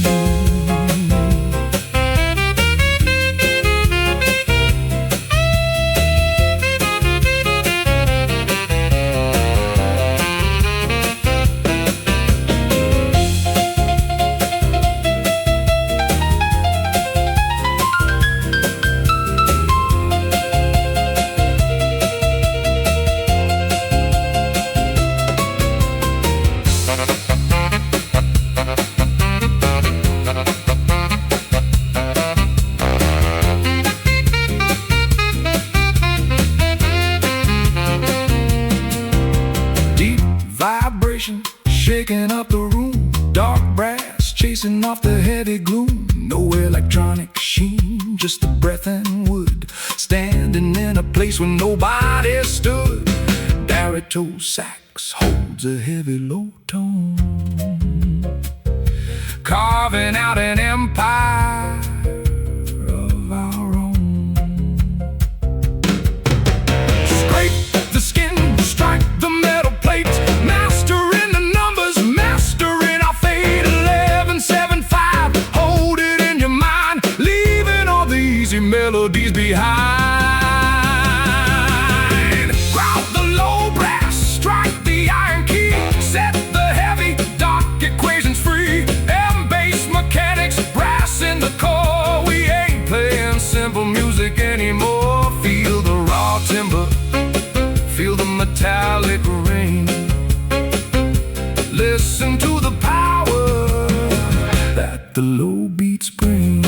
Shaking up the room, dark brass chasing off the heavy gloom. No electronic sheen, just the breath and wood, standing in a place where nobody stood. Baritone sax holds a heavy low tone, carving out an empire of our own. Scrape the skin, strike the metal plate, mastering the numbers, mastering our fate. 1175, hold it in your mind, leaving all the easy melodies behind. Ground the low brass, strike the iron key, set the heavy dark equations free. M-bass mechanics, brass in the core. We ain't playing simple music anymore. Feel the raw timber, feel the metallic ring. Listen to the power that the low beats bring.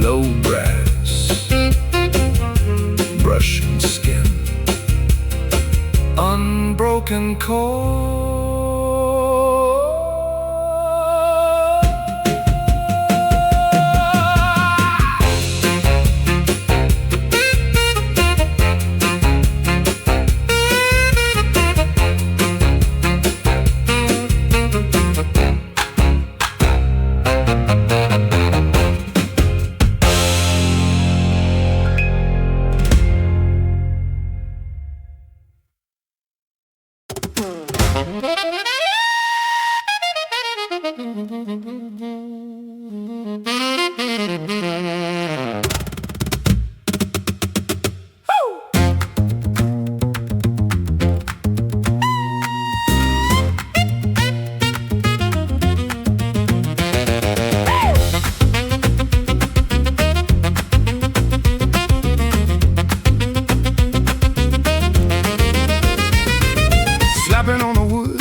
Low brass, brushing skin, unbroken chord.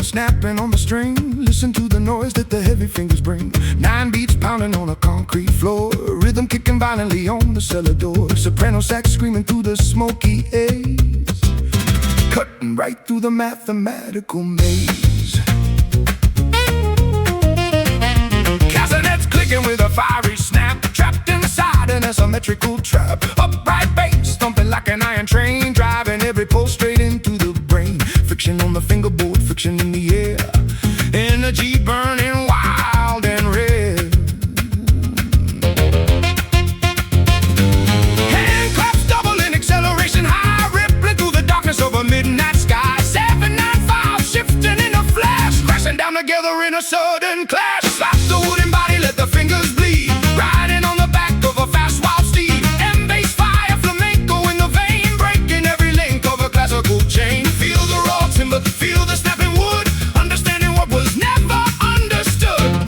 Snapping on the string, listen to the noise that the heavy fingers bring. 9 beats pounding on a concrete floor, rhythm kicking violently on the cellar door. Soprano sax screaming through the smoky haze, cutting right through the mathematical maze. Castanets clicking with a fiery snap, trapped inside an asymmetrical trap. Upright bass thumping like an iron train, driving every pulse straight into the brain. Friction on the fingerboard, friction in the air, energy burning wild and red. Hand claps double in acceleration high, rippling through the darkness of a midnight sky. 795 shifting in a flash, crashing down together in a sudden clash. Slap the wooden body, let the fingers bleed, riding on the back of a fast wild steed. M-bass fire, flamenco in the vein, breaking every link of a classical chain. Feel the raw timber, feel the snapping wood, understanding what was never understood.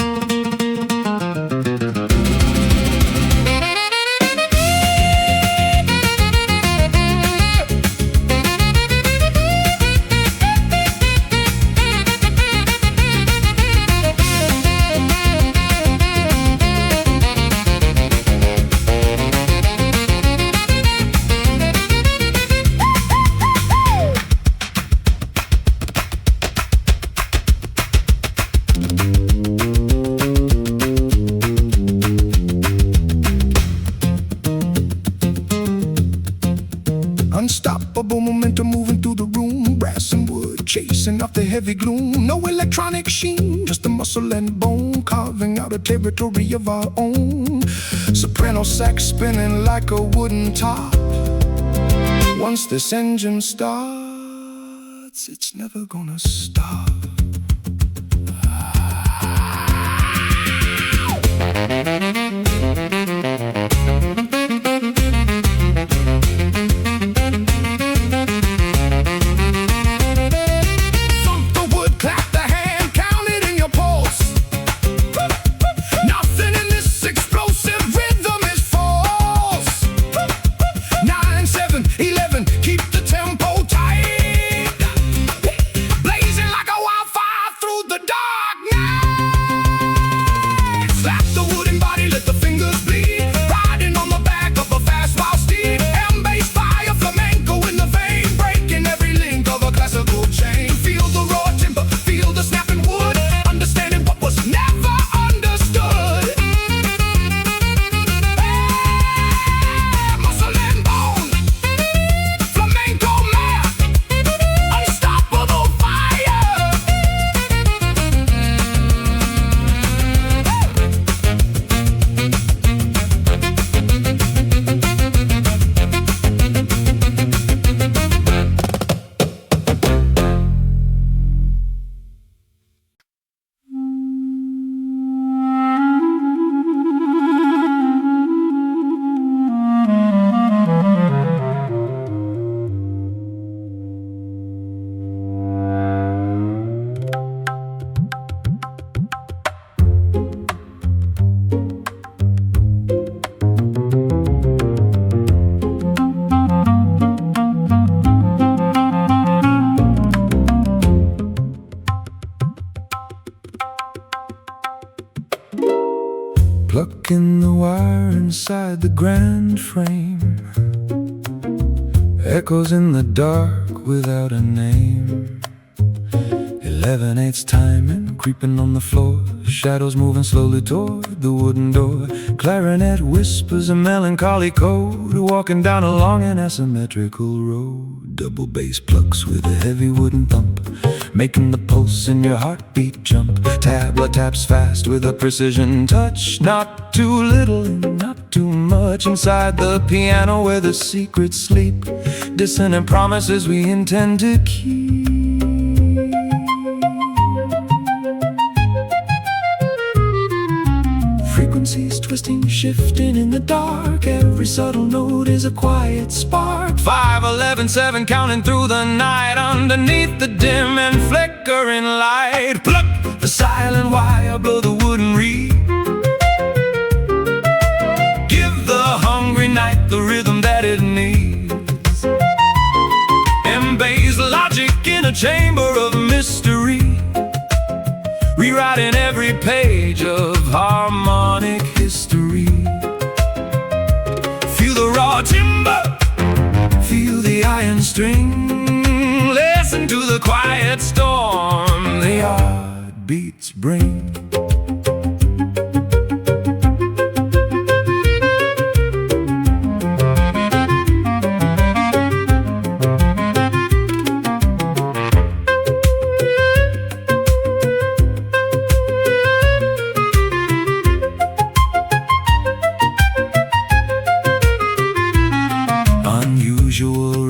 Unstoppable momentum moving through the room, brass and wood chasing off the heavy gloom. No electronic sheen, just the muscle and bone, carving out a territory of our own. Soprano soprano sax spinning like a wooden top. Once this engine starts, it's never gonna stop. Plucking the wire inside the grand frame, echoes in the dark without a name. 11/8 timing, creeping on the floor, shadows moving slowly toward the wooden door. Clarinet whispers a melancholy code, walking down a long and asymmetrical road. Double bass plucks with a heavy wooden thump, making the pulse in your heartbeat jump. Tabla taps fast with a precision touch, not too little and not too much. Inside the piano where the secrets sleep, dissonant promises we intend to keep. Frequencies twisting, shifting in the dark. Every subtle note is a quiet spark. 5-11-7 counting through the night, underneath the dim and flickering light. Pluck the silent wire, blow the wooden reed. Give the hungry night the rhythm that it needs. Embase logic in a chamber of mystery, rewriting every page of harmonic history. Feel the raw timber, feel the iron string. Listen to the quiet storm the heartbeats bring.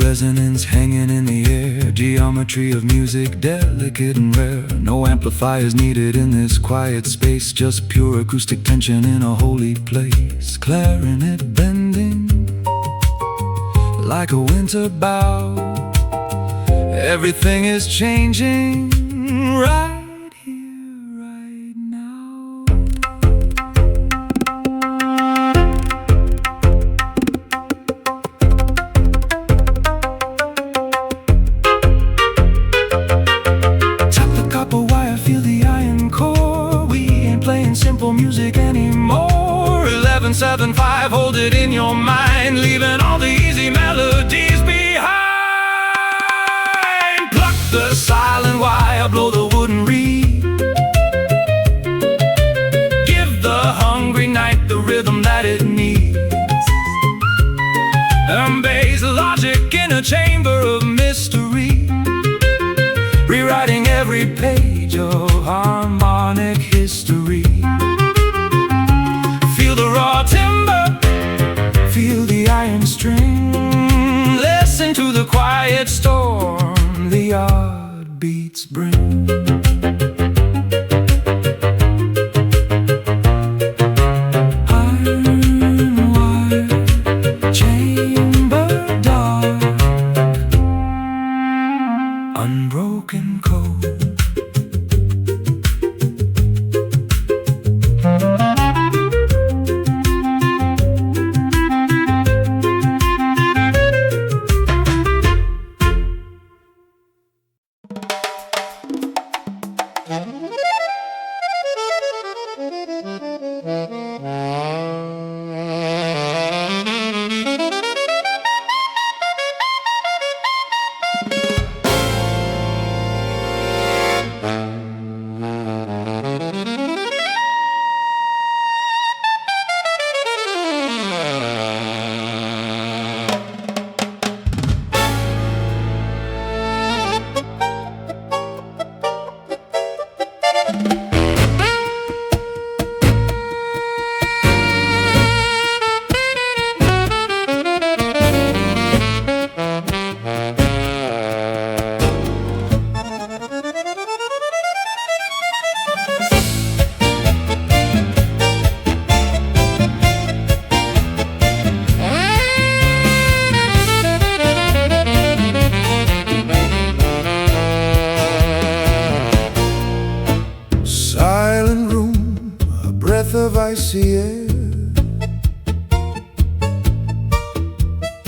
Resonance hanging in the air, geometry of music delicate and rare. No amplifiers needed in this quiet space, just pure acoustic tension in a holy place. Clarinet bending like a winter bough, everything is changing right here, right now. Simple music anymore. 11-7-5, hold it in your mind, leaving all the easy melodies behind. Pluck the silent wire, blow the wooden reed. Give the hungry night the rhythm that it needs. Embase logic in a chamber of mystery, rewriting every page of harmonic history. Feel the raw timber, beats bring. Iron wire, chamber dark, unbroken code.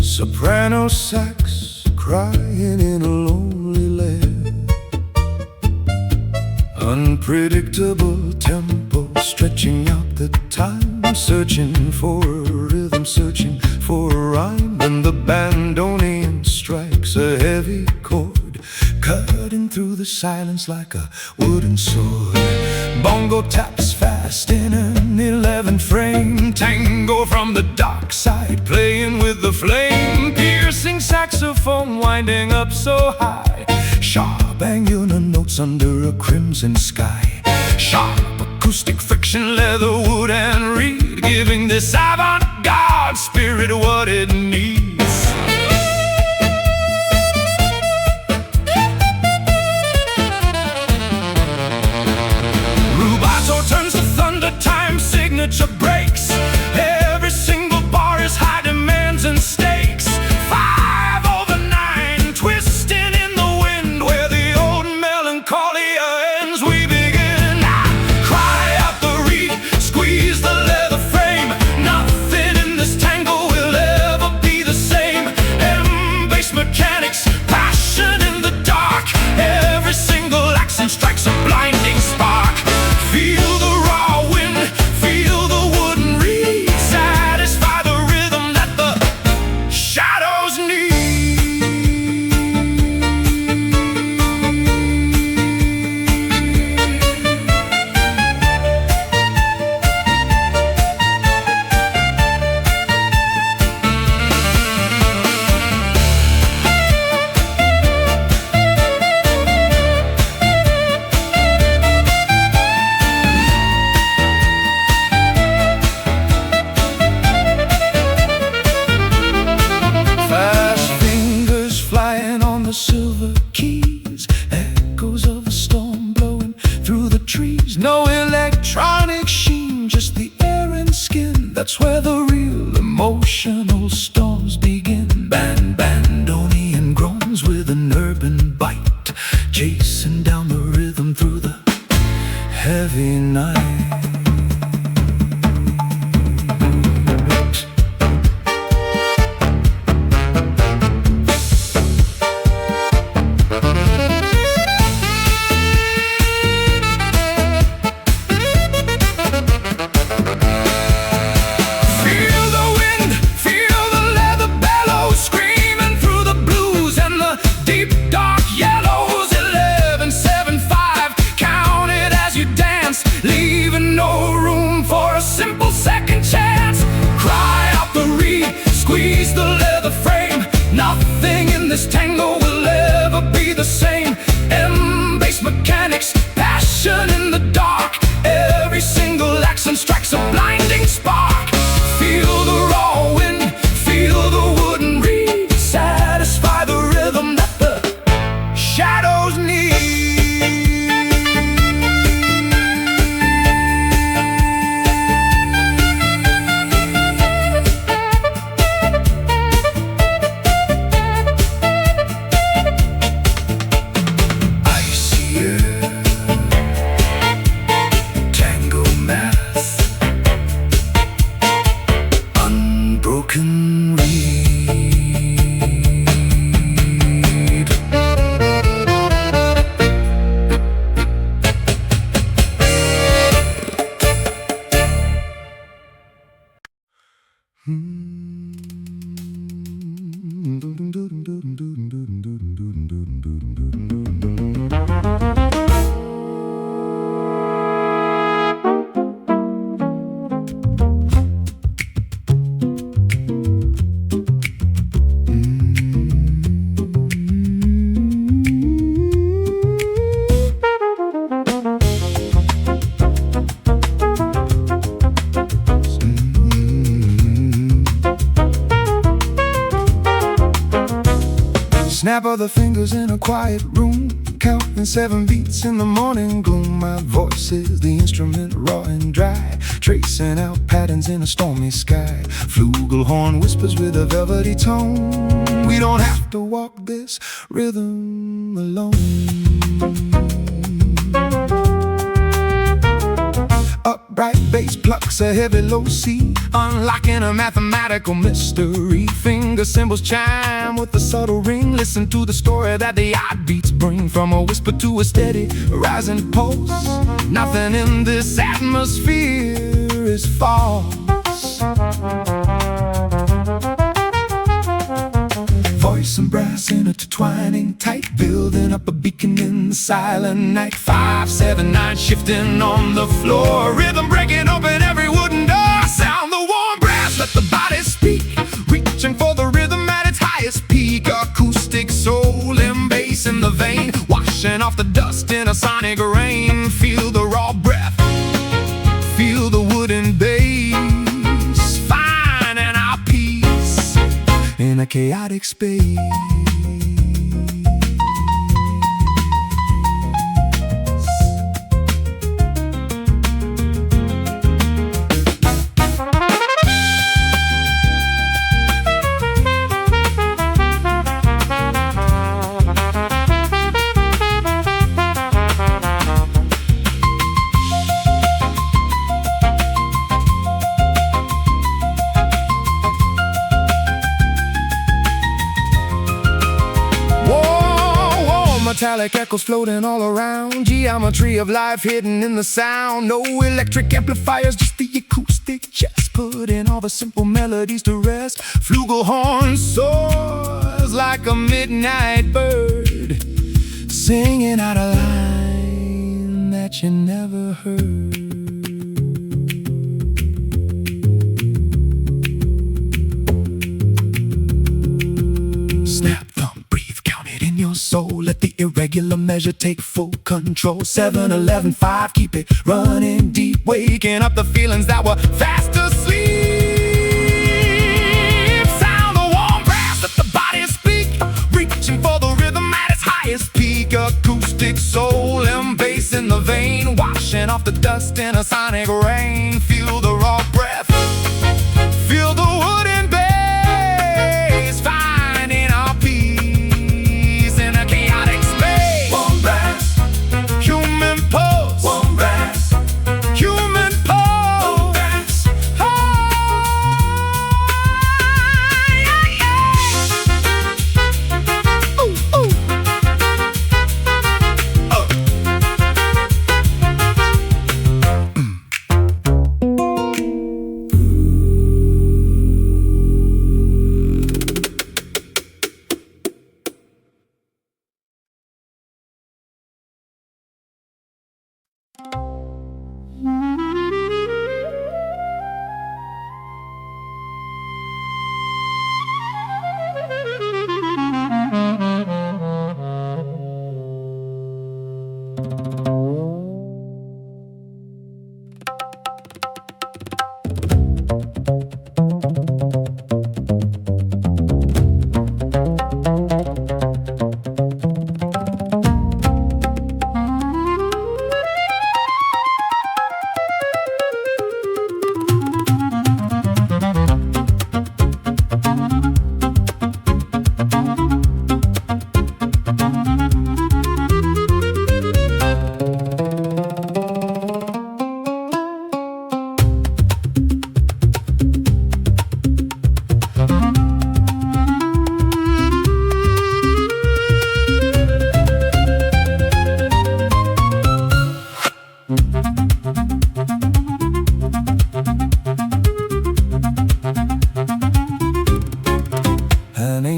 Soprano sax crying in a lonely lair. Unpredictable tempo stretching out the time, searching for a rhythm, searching for a rhyme. Then the bandoneon strikes a heavy chord, cutting through the silence like a wooden sword. Bongo taps fast in an 11 frame, tango from the dark side, playing with the flame. Piercing saxophone winding up so high, sharp angular notes under a crimson sky. Sharp acoustic friction, leather, wood and reed, giving this avant-garde spirit what it needs. Turns to thunder, time signature breaks. Every single bar is high demands and stakes. 5/9, twisting in the wind, where the old melancholia ends. We begin. Cry out the reed, squeeze the leather frame. Nothing in this tango will ever be the same. M-bass mechanics, passion in the dark. Every single accent strikes a blinding spark. Feel the raw wind, feel the wooden reed, satisfy the rhythm that the shadows need. Silver keys, echoes of a storm blowing through the trees. No electronic sheen, just the air and skin. That's where the real emotional storms begin. Bandoneon groans with an urban bite, chasing down the rhythm through the heavy night. Feel the wind, feel broken reed. Snap of the fingers in a quiet room, counting 7 beats in the morning gloom. My voice is the instrument, raw and dry, tracing out patterns in a stormy sky. Flugelhorn whispers with a velvety tone, we don't have to walk this rhythm alone. Upright bass plucks a heavy low C, unlocking a mathematical mystery. Finger cymbals chime with a subtle ring. Listen to the story that the odd beats bring, from a whisper to a steady rising pulse. Nothing in this atmosphere is false. Voice and brass intertwining tight, building up a beacon in the silent night. 5, 7, 9 shifting on the floor, rhythm breaking open every wooden door. Sound the warm brass, let the body speak, reaching for the rhythm at its highest peak. Acoustic soul and bass in the vein, washing off the dust in a sonic rain. Feel the raw breath, feel the wooden bass, finding our peace in a chaotic space. Metallic echoes floating all around, geometry of life hidden in the sound. No electric amplifiers, just the acoustic chest, putting all the simple melodies to rest. Flugelhorn soars like a midnight bird, singing out a line that you never heard. Snap, thumb, breathe, count it in your soul. Let the irregular measure take full control. 7, 11, 5, keep it running deep, waking up the feelings that were fast asleep. Sound the warm brass, let the body speak, reaching for the rhythm at its highest peak. Acoustic soul and bass in the vein, washing off the dust in a sonic rain. Feel the raw breath, feel the wooden bass, finding our peace in a chaotic space. Warm brass, human pulse. Warm brass, human pulse. Warm brass, ooh, ooh.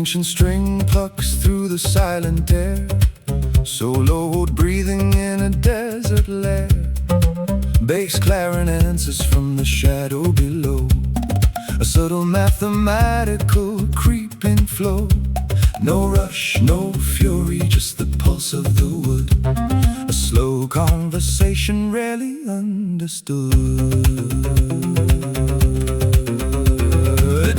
ancient string plucks through the silent air, soloed breathing in a desert lair. Bass clarinets is from the shadow below, a subtle mathematical creeping flow. No rush, no fury, just the pulse of the wood, a slow conversation rarely understood.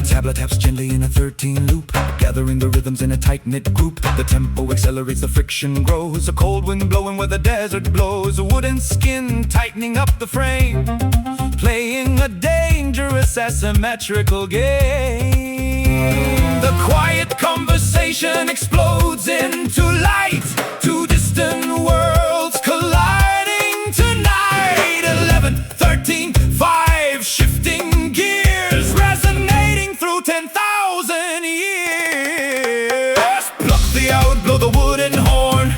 Tabla taps gently in a 13 loop, gathering the rhythms in a tight-knit group. The tempo accelerates, the friction grows, a cold wind blowing where the desert blows, a wooden skin tightening up the frame, playing a dangerous asymmetrical game. The quiet conversation explodes into light, two distant worlds colliding tonight. 11, 13, 5, shifting gears, resonating through 10,000 years. Pluck the out, blow the wooden horn,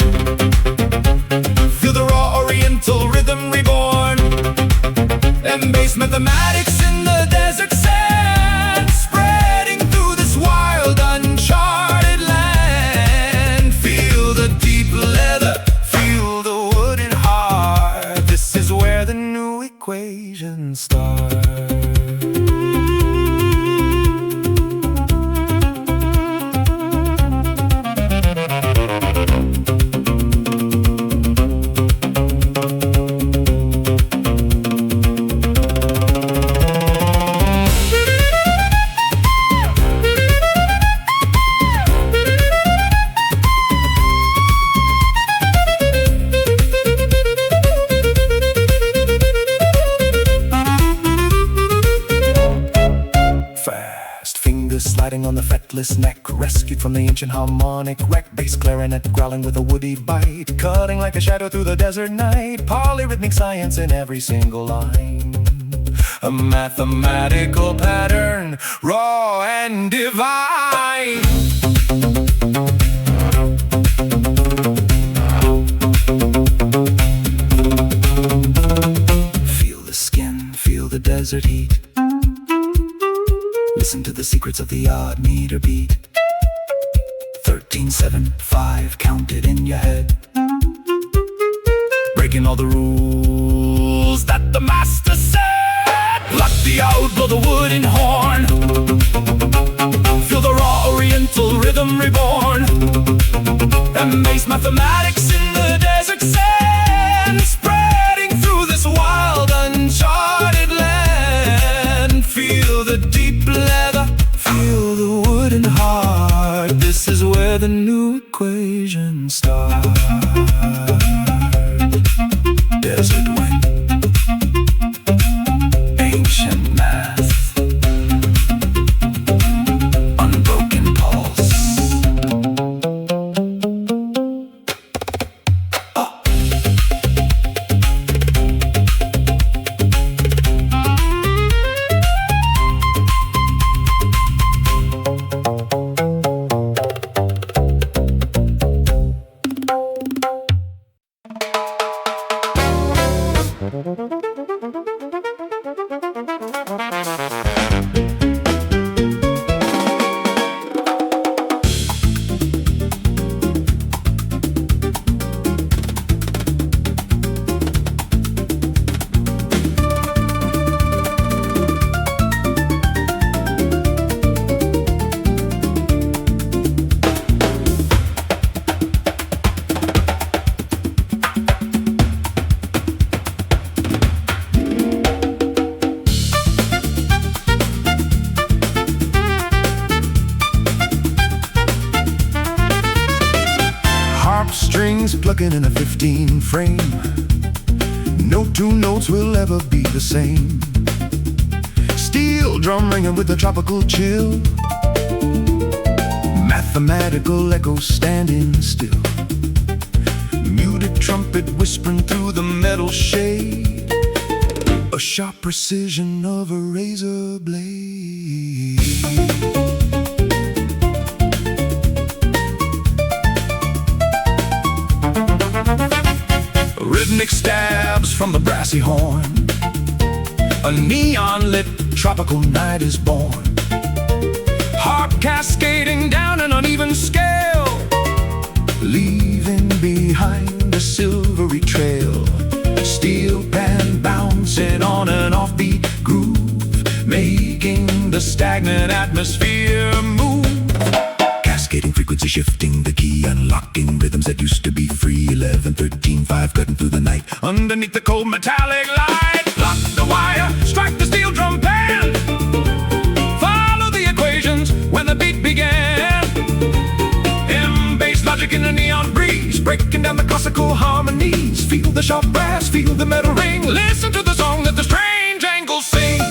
feel the raw oriental rhythm reborn, and bass mathematics in the desert sand, spreading through this wild uncharted land. Feel the deep leather, feel the wooden heart. This is where the new equations start. Sliding on the fretless neck, rescued from the ancient harmonic wreck. Bass clarinet growling with a woody bite, cutting like a shadow through the desert night. Polyrhythmic science in every single line, a mathematical pattern, raw and divine. Feel the skin, feel the desert heat, listen to the secrets of the odd meter beat. 13, 7, 5, count it in your head, breaking all the rules that the master said. Pluck the out, blow the wooden horn, feel the raw oriental rhythm reborn, and bass mathematics in the desert sand, spreading through this wild uncharted land. Feel the deep leather, feel the wooden heart. This is where the new equations start. Desert wind, ancient math, unbroken pulse. Plugging in a 15 frame, no two notes will ever be the same. Steel drum ringing with a tropical chill, mathematical echo standing still. Muted trumpet whispering through the metal shade, a sharp precision of a razor blade. Rhythmic stabs from the brassy horn, a neon-lit tropical night is born. Harp cascading down in a atmosphere move. Cascading frequency shifting the key, unlocking rhythms that used to be free. 11, 13, 5 cutting through the night underneath the cold metallic light. Block the wire, strike the steel drum pan, follow the equations when the beat began. M-bass logic in the neon breeze, breaking down the classical harmonies. Feel the sharp brass, feel the metal ring, listen to the song that the strange angles sing.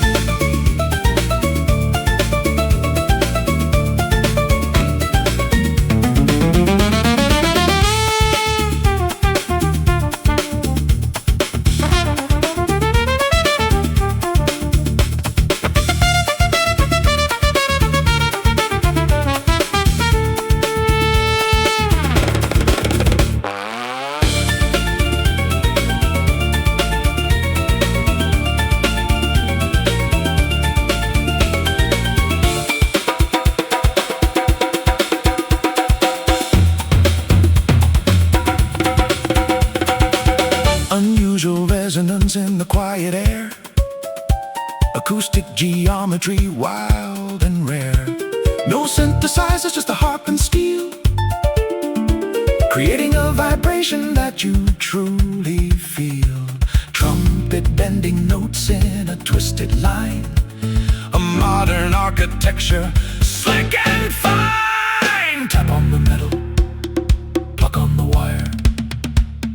Unusual resonance in the quiet air, acoustic geometry wild and rare. No synthesizers, just a harp and steel, creating a vibration that you truly feel. Trumpet bending notes in a twisted line, a modern architecture, slick and fine. Tap on the metal, pluck on the wire,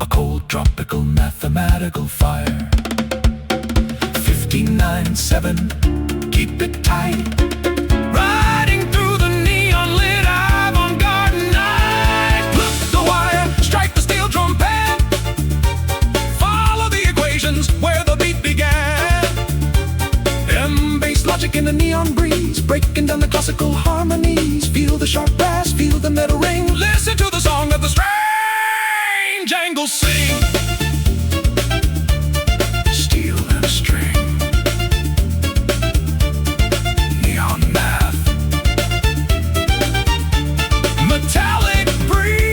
a cold tropical mathematical fire. 15-9-7, keep it tight, riding through the neon lit avant-garde night. Pluck the wire, strike the steel drum pan, follow the equations where the beat began. M-bass logic in the neon breeze, breaking down the classical harmonies. Feel the sharp brass, feel the metal ring, listen to the song of the strange angles sing. Steel and a string, neon math, metallic breeze.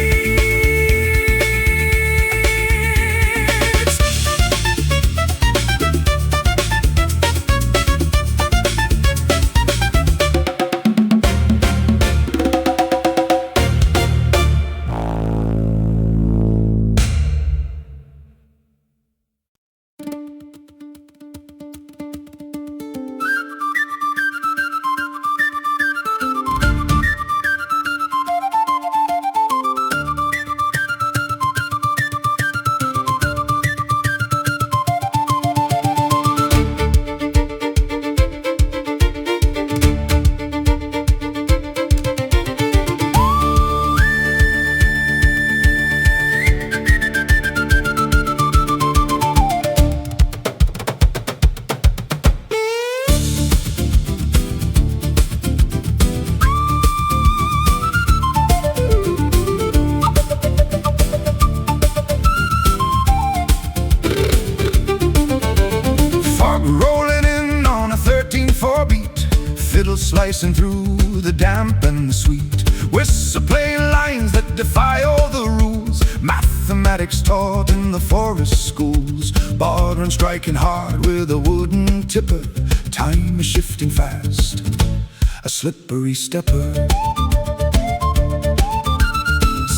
Slicing through the damp and the sweet, whistle playing lines that defy all the rules. Mathematics taught in the forest schools, bordering striking hard with a wooden tipper. Time is shifting fast, a slippery stepper.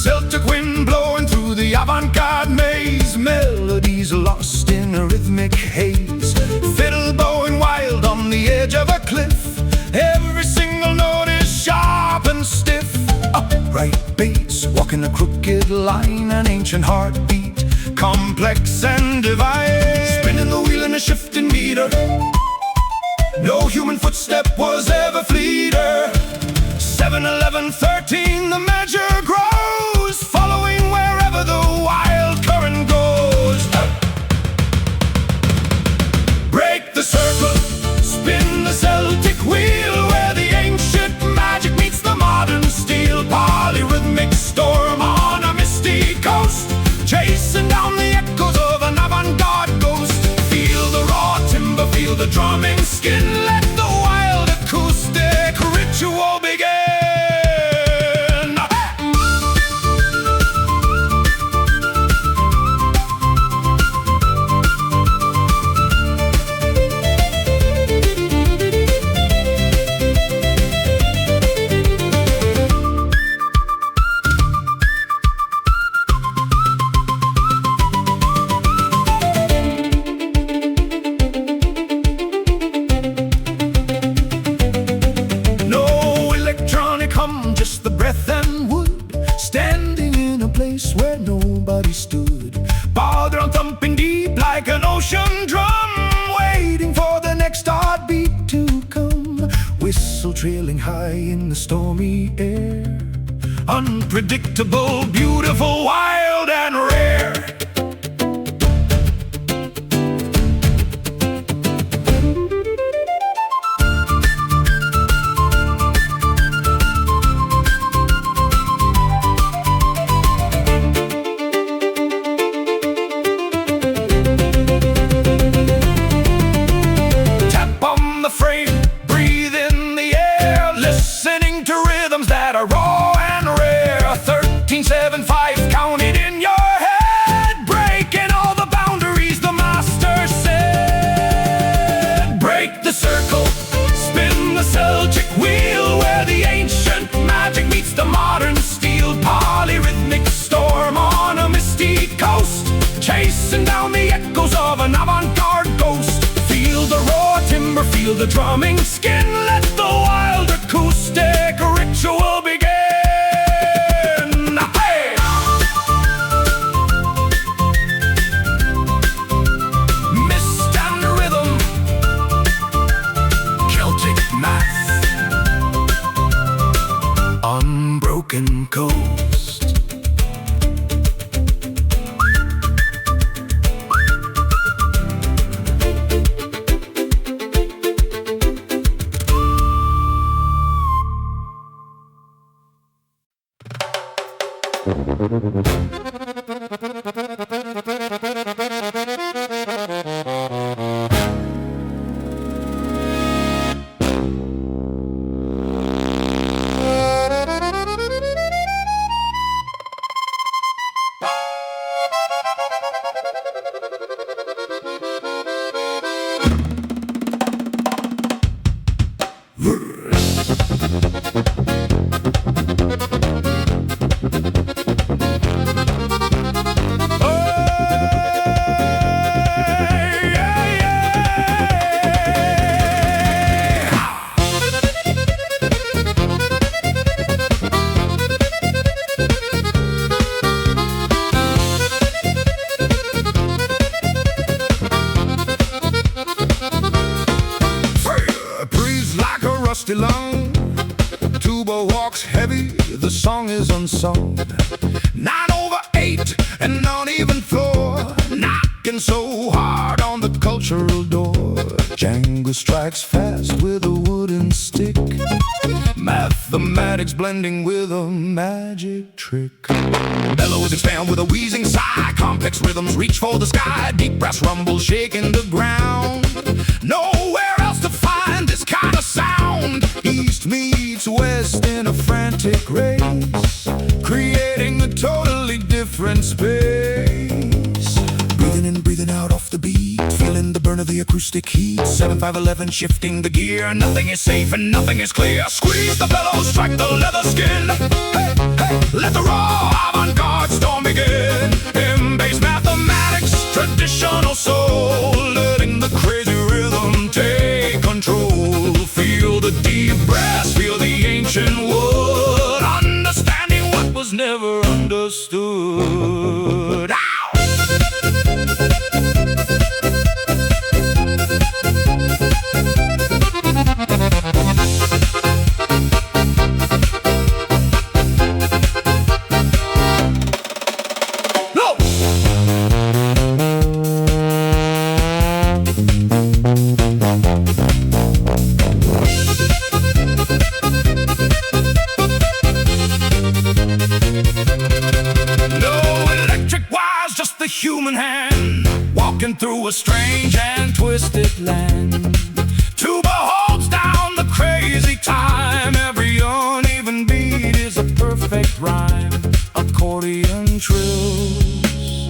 Celtic wind blowing through the avant-garde maze, melodies lost in a rhythmic haze. Fiddle bowing wild on the edge of a cliff, every single note is sharp and stiff. Upright bass, walking a crooked line, an ancient heartbeat, complex and divine. Spinning the wheel in a shifting meter, no human footstep was ever fleeter. 7, 11, 13, the measure grows, following wherever the wild current goes. Break the circle, spin the Celtic wheel, where the ancient magic meets the modern steel. Polyrhythmic storm on a misty coast, chasing down the echoes of an avant-garde ghost. Feel the raw timber, feel the drumming skin, let the wild acoustic ritual begin. high in the stormy air. Unpredictable, beautiful, wild and rare. Tap on the frame, breathe in the air, listening to rhythms that are raw and rare. 13/7/5, count it in your head, breaking all the boundaries, the master said. Break the circle, spin the Celtic wheel, where the ancient magic meets the modern steel. Polyrhythmic storm on a misty coast, chasing down the echoes of an avant-garde ghost. Feel the raw timber, feel the drumming skin, let the wild acoustic ritual begin. Hey! Mist and rhythm, Celtic math, unbroken coast. Lung, tuba walks heavy, the song is unsung. 9/8 and uneven floor, knocking so hard on the cultural door. Django strikes fast with a wooden stick, mathematics blending with a magic trick. Bellows expand with a wheezing sigh, complex rhythms reach for the sky, deep brass rumble shaking the ground. Nowhere else to find this kind of sound. East meets west in a frantic race, creating a totally different space. Breathing in, breathing out off the beat, feeling the burn of the acoustic heat. 7/5/11 shifting the gear, nothing is safe and nothing is clear. Squeeze the bellows, strike the leather skin. Hey, hey, let the raw avant-garde storm begin. Embase mathematics, traditional soul, letting the crazy rhythm take control. Feel the deep brass, feel the ancient wood, understanding what was never understood. Ow! Human hand walking through a strange and twisted land. Tuba holds down the crazy time. Every uneven beat is a perfect rhyme. Accordion trills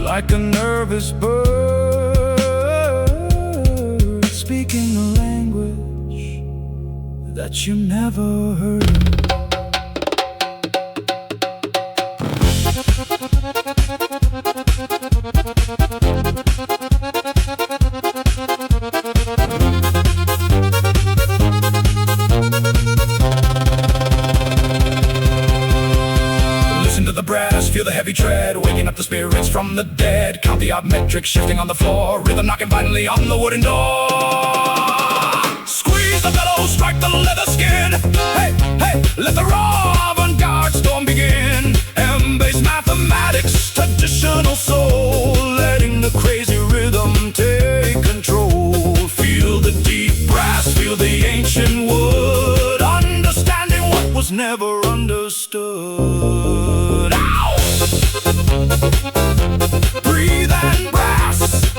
like a nervous bird, speaking a language that you never heard. Feel the heavy tread, waking up the spirits from the dead. Count the odd metrics shifting on the floor, rhythm knocking violently on the wooden door. Squeeze the bellows strike the leather skin. Hey, hey, let the raw avant-garde storm begin. Embrace mathematics, traditional soul, letting the crazy rhythm take control. Feel the deep brass, feel the ancient wood, understanding what was never understood. Ow! Breathe and brass,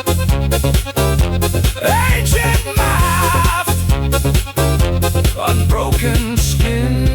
ancient math, unbroken skin.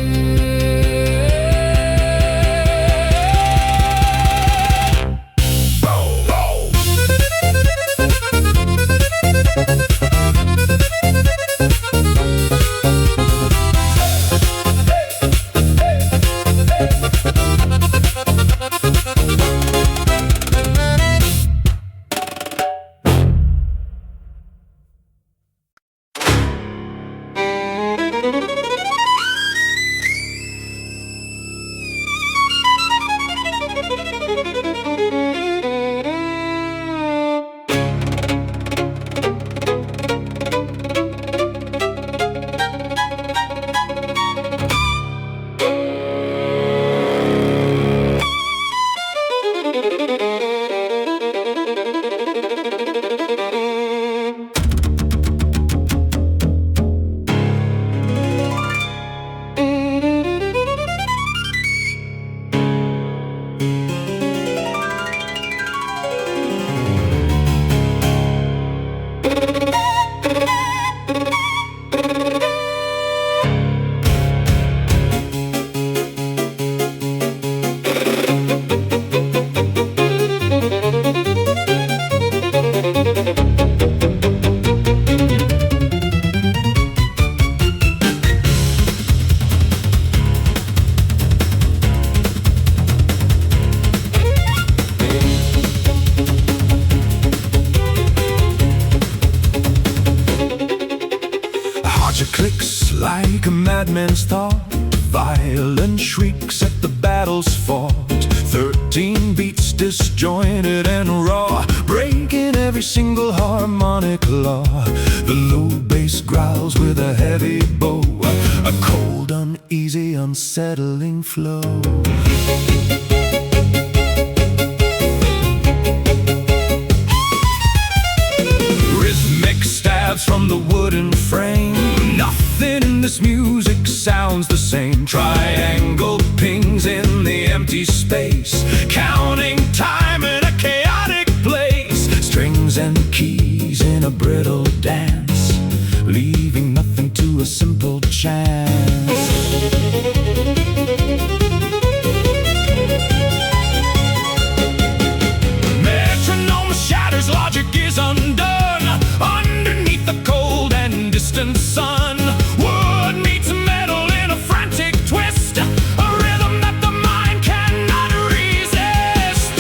Clicks like a madman's thought, violent shrieks at the battle's fought. 13 beats disjointed and raw, breaking every single harmonic law. The low bass growls with a heavy bow, a cold, uneasy, unsettling flow. Rhythmic stabs from the wooden frame. Nothing in this music sounds the same. Triangle pings in the empty space, counting time in a chaotic place. Strings and keys in a brittle dance, leaving nothing to a simple chance. Metronome shatters, logic is undone underneath the cold and distant sun. Wood meets metal in a frantic twist, a rhythm that the mind cannot resist.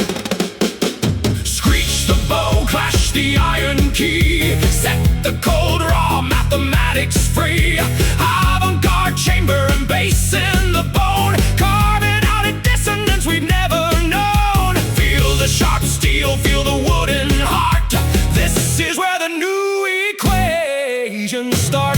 Screech the bow, clash the iron key, set the cold raw mathematics free. Avant-garde chamber and bass in the bone, carving out a dissonance we've never known. Feel the sharp steel, feel the wooden heart. This is where the new equations start.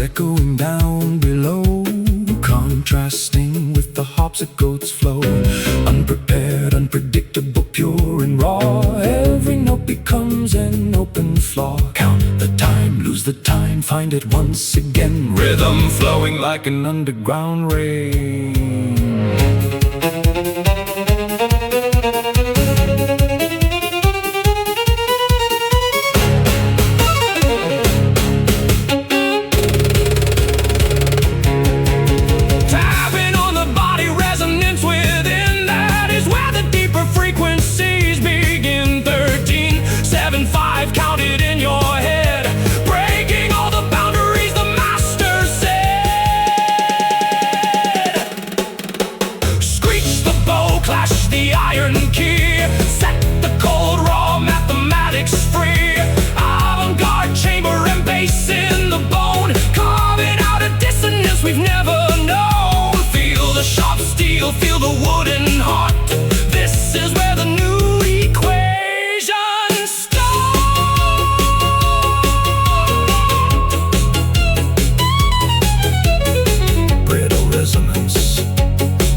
Echoing down below, contrasting with the harpsichode's flow. Unprepared, unpredictable, pure and raw, every note becomes an open flaw. Count the time, lose the time, find it once again. Rhythm flowing like an underground rain. Tapping on the body, the iron key. Set the cold raw mathematics free. Avant-garde chamber and bass in the bone, carving out a dissonance we've never known. Feel the sharp steel, feel the wooden heart. This is where the new equation starts. Brittle resonance,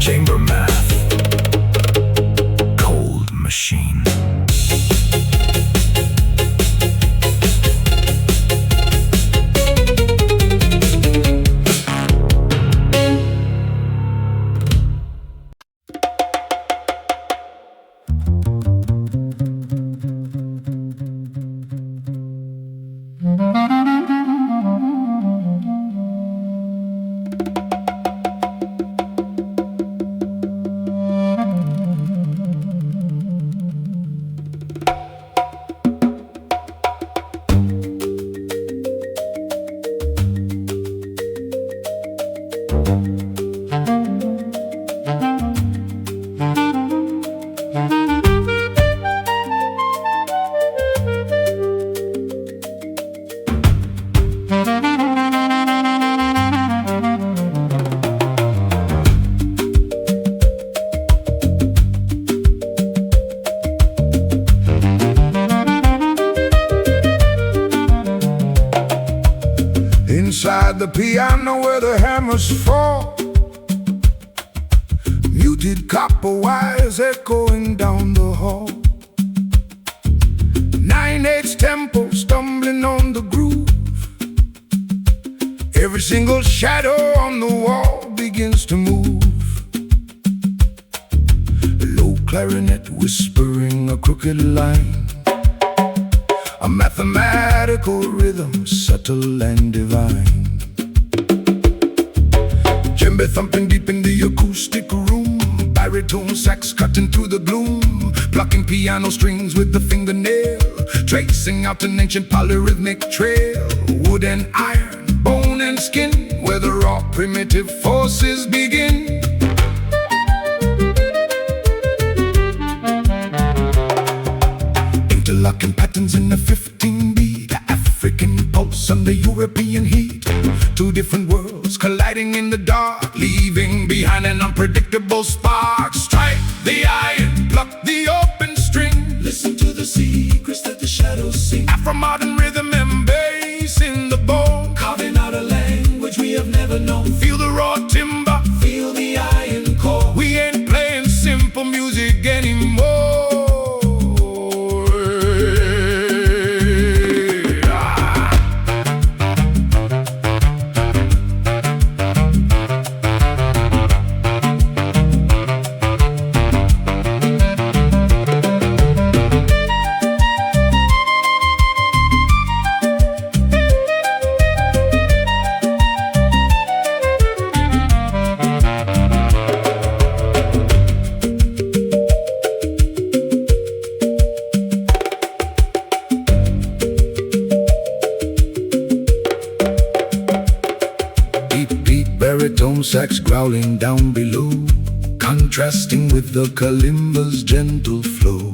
chamber math, cold machine. Inside the piano where the hammers fall, muted copper wires echoing down the hall. 9/8 tempo stumbling on the groove. Every single shadow on the wall begins to move. A low clarinet whispering a crooked line. A mathematical rhythm, subtle and divine. Djembe thumping deep in the acoustic room. Baritone sax cutting through the gloom. Plucking piano strings with the fingernail. Tracing out an ancient polyrhythmic trail. Wood and iron, bone and skin, where the raw primitive forces begin. Interlocking patterns in the 15-beat. The African pulse and the European heat. Two different worlds colliding in the dark, leaving behind an unpredictable spark. Strike the iron, pluck the open string. Listen to the secrets that the shadows sing. Afro-modern rhythm and bass in the bone, carving out a language we have never known. Feel the raw timber, feel the iron core. We ain't playing simple music anymore. Baritone sax growling down below, contrasting with the kalimba's gentle flow.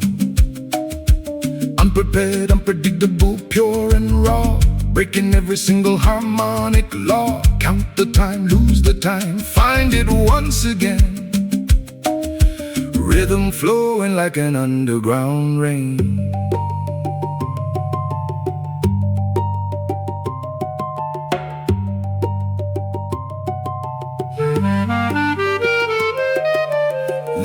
Unprepared, unpredictable, pure and raw, breaking every single harmonic law. Count the time, lose the time, find it once again. Rhythm flowing like an underground rain.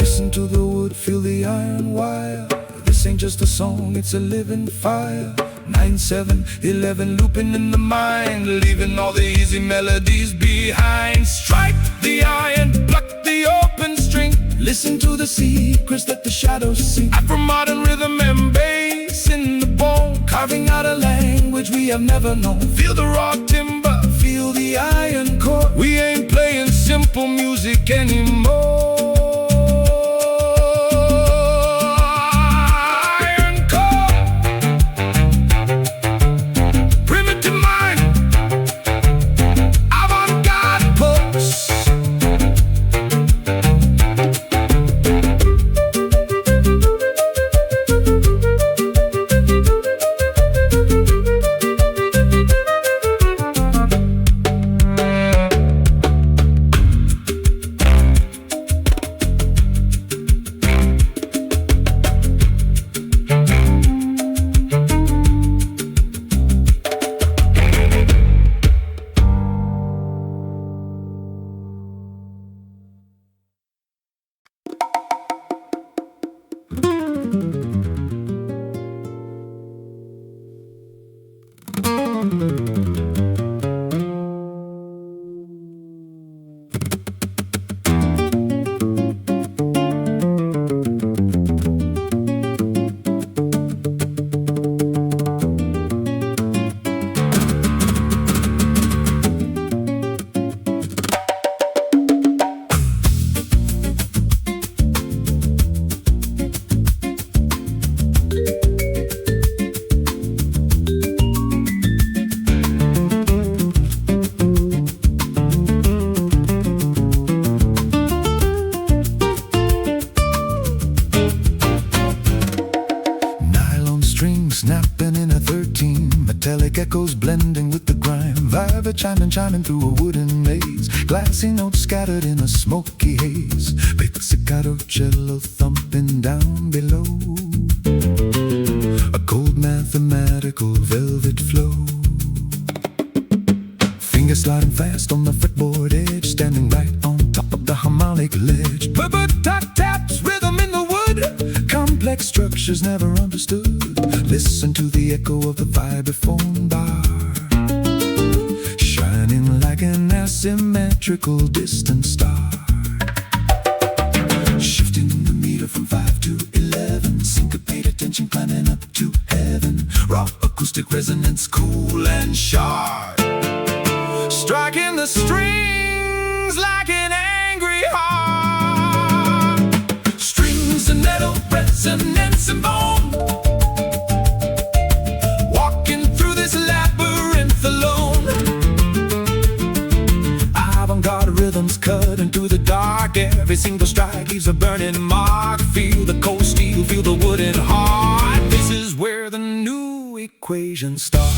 Listen to the wood, feel the iron wire. This ain't just a song, it's a living fire. 9, 7, 11 looping in the mind, leaving all the easy melodies behind. Strike the iron, pluck the open string. Listen to the secrets that the shadows sing. Afro-modern rhythm and bass in the bone, carving out a language we have never known. Feel the raw timber, feel the iron core. We ain't playing simple music anymore. Echoes blending with the grime, vibe chiming through a wooden maze, glassy notes scattered in a smoky haze, pizzicato cello thumping down below, a cold mathematical velvet flow, fingers sliding fast on the fretboard edge, standing right on top of the harmonic ledge, tap taps rhythm in the wood, complex structures never understood. Listen to the echo of the vibraphone bar, shining like an asymmetrical distant star. Shifting the meter from 5 to 11, syncopated tension climbing up to heaven. Raw acoustic resonance, cool and sharp, striking the strings like an angry heart. Strings and metal, resonance and bone, avant-garde rhythms cutting through the dark. Every single strike leaves a burning mark. Feel the cold steel, feel the wooden heart. This is where the new equations start.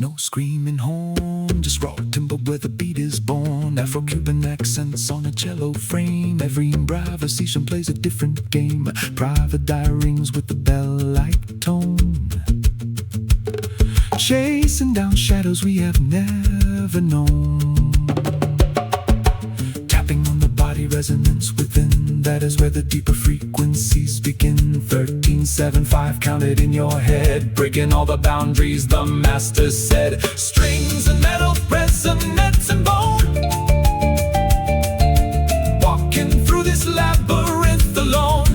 No screaming horn, just raw timbre where the beat is born. Afro-Cuban accents on a cello frame. Every improvisation plays a different game. Private diaries with the bell-like tone, chasing down shadows we have never known. Tapping on the body resonance within, that is where the deeper frequencies begin. 13, 7, 5, count it in your head, breaking all the boundaries, the master said. Strings and metal, resonance and bone, walking through this labyrinth alone.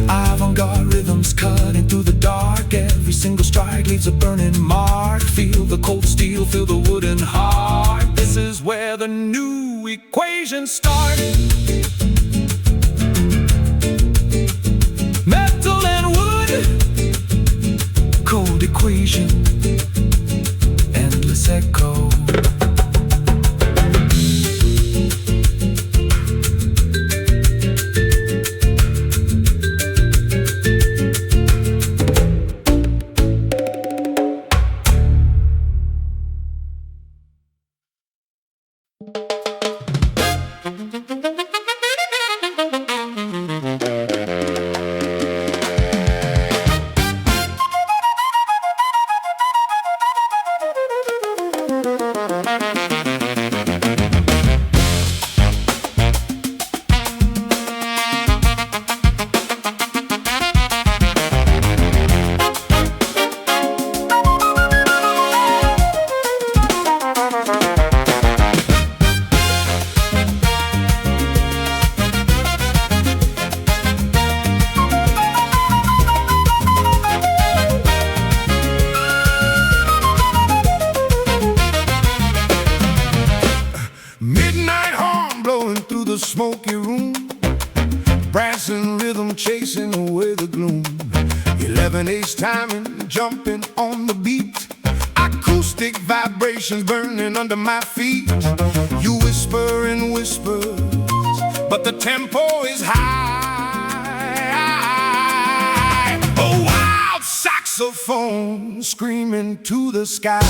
Avant-garde rhythms cutting through the dark. Every single strike leaves a burning mark. Feel the cold steel, feel the wooden heart. This is where the new equations start. Metal and wood, cold equation, endless echo. Smoky room, brass and rhythm chasing away the gloom. 11/8 timing, jumping on the beat. I could Acoustic vibrations burning under my feet. You whisper in whispers, but the tempo is high. A wild saxophone screaming to the sky.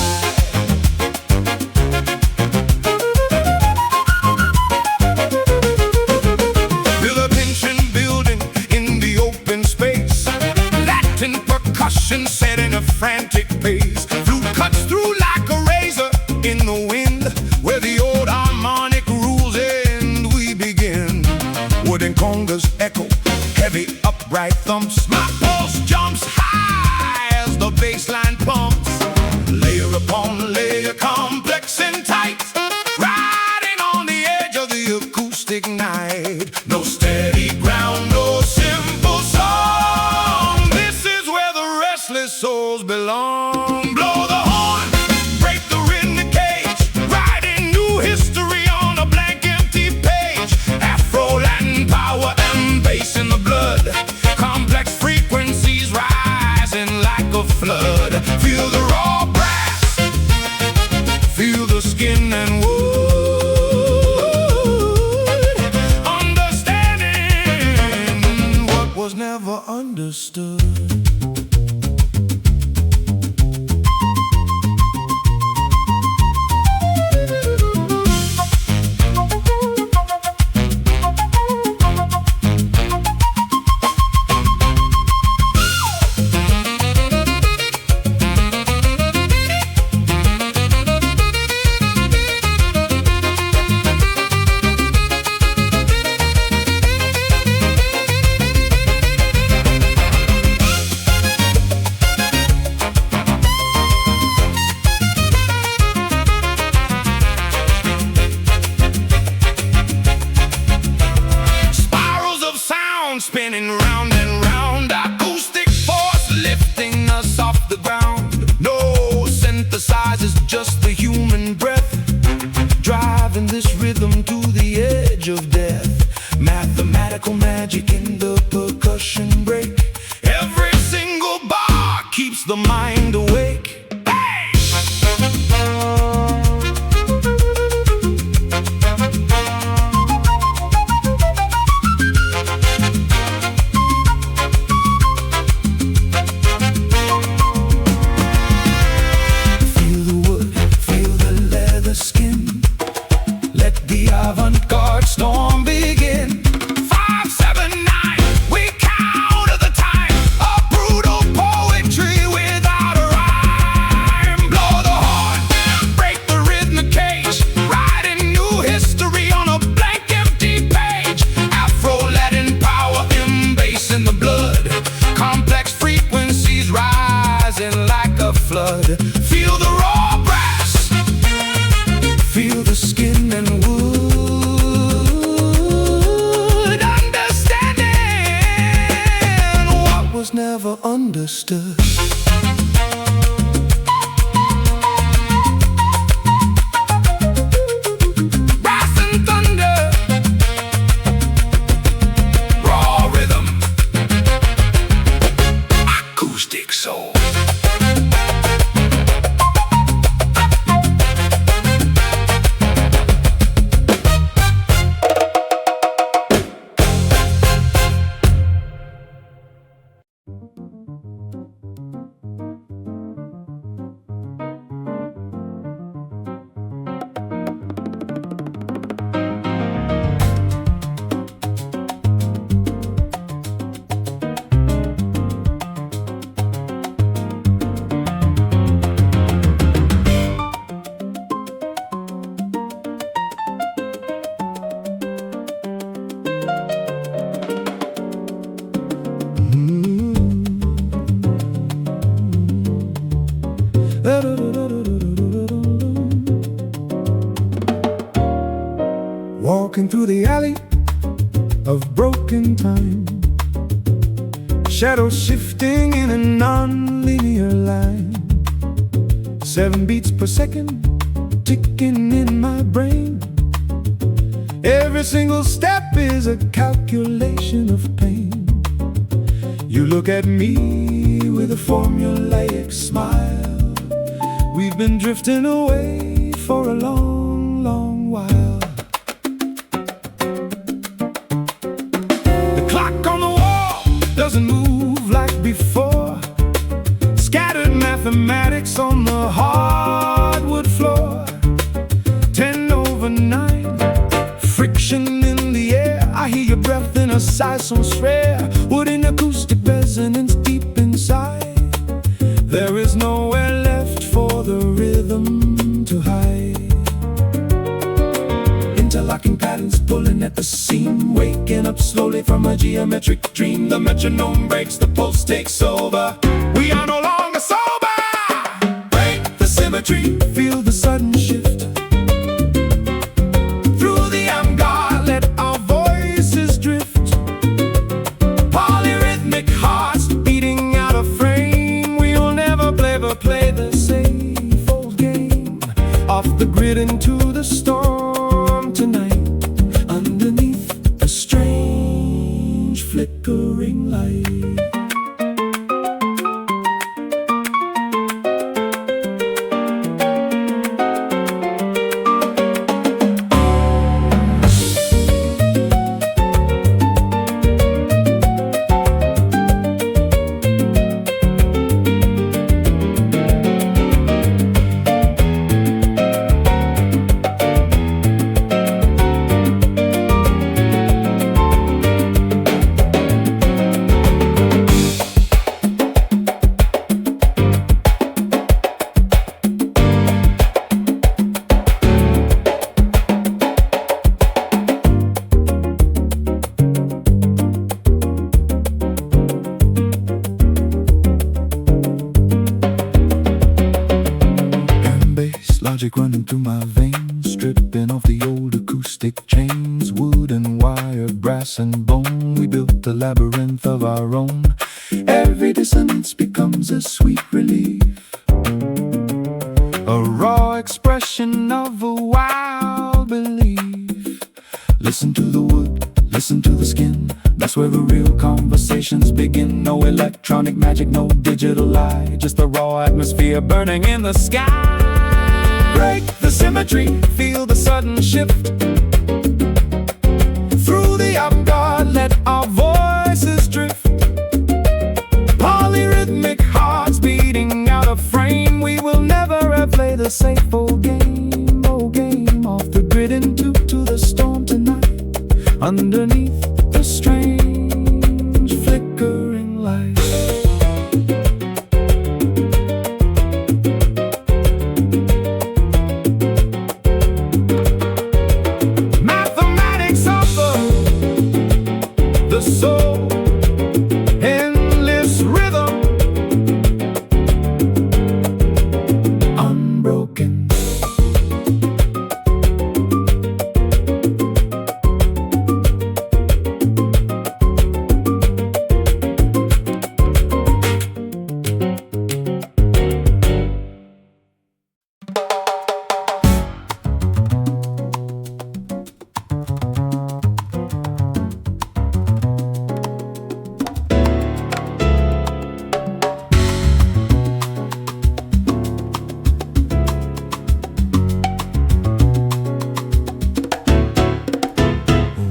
Feel the tension building in the open space. Latin percussion set in a frantic pace. Flute cuts through like a razor in the wind. Where the old harmonic rules end, we begin. Wooden congas echo, heavy upright thumps. My pulse jumps high as the bass line pumps. Layer upon layer, complex and tight. Riding on the edge of the acoustic night. No steady ground, no simple song. This is where the restless souls belong. Blow the horn, break the rhythmic cage. Writing new history on a blank empty page. Afro-Latin power and bass in the blood. Complex frequencies rising like a flood. Feel the raw brass, feel the skin and wood. Understanding what was never understood. Spinning round and round, acoustic force lifting us off the ground. No synthesizers, just the human breath, driving this rhythm to the edge of death. Mathematical magic in the percussion break. Every single bar keeps the mind awake. Avant-Garde storm begin. 5, 7, 9, we count to the time. A brutal poetry without a rhyme. Blow the horn, break the rhythmic cage. Writing new history on a blank empty page. Afro-Latin power and bass in the blood. Complex frequencies rising like a flood. Feel the raw brass, feel the skin and wood. Was never understood. Brass and thunder, raw rhythm, acoustic soul. Walking through the alley of broken time, shadows shifting in a non-linear line. 7 beats per second ticking in my brain. Every single step is a calculation of pain. You look at me with a formulaic smile. We've been drifting away for a long, long while. The clock on the wall doesn't move like before. Scattered mathematics on the hardwood floor. 10/9, friction in the air. I hear your breath in a sigh so rare. Wooden acoustic resonance deep inside. There is nowhere left for the rhythm to hide. Interlocking patterns pulling at the seam. Waking up slowly from a geometric dream. The metronome breaks, the pulse takes over. We are no longer sober. Break the symmetry, feel the sudden shift. Through the avant-garde, let our voices drift. Polyrhythmic hearts beating out a frame. We'll never play the safe old game. Off the grid into the storm tonight. Underneath a strange flickering light. Logic running through my veins, stripping off the old acoustic chains. Wood and wire, brass and bone, we built a labyrinth of our own. Every dissonance becomes a sweet relief, a raw expression of a wild belief. Listen to the wood, listen to the skin. That's where the real conversations begin. No electronic magic, no digital lie, just the raw atmosphere burning in the sky. Break the symmetry, feel the sudden shift. Through the avant-garde, let our voices drift. Polyrhythmic hearts beating out a frame. We will never play the safe old game, off the grid into the storm tonight. Underneath the strange flickering light.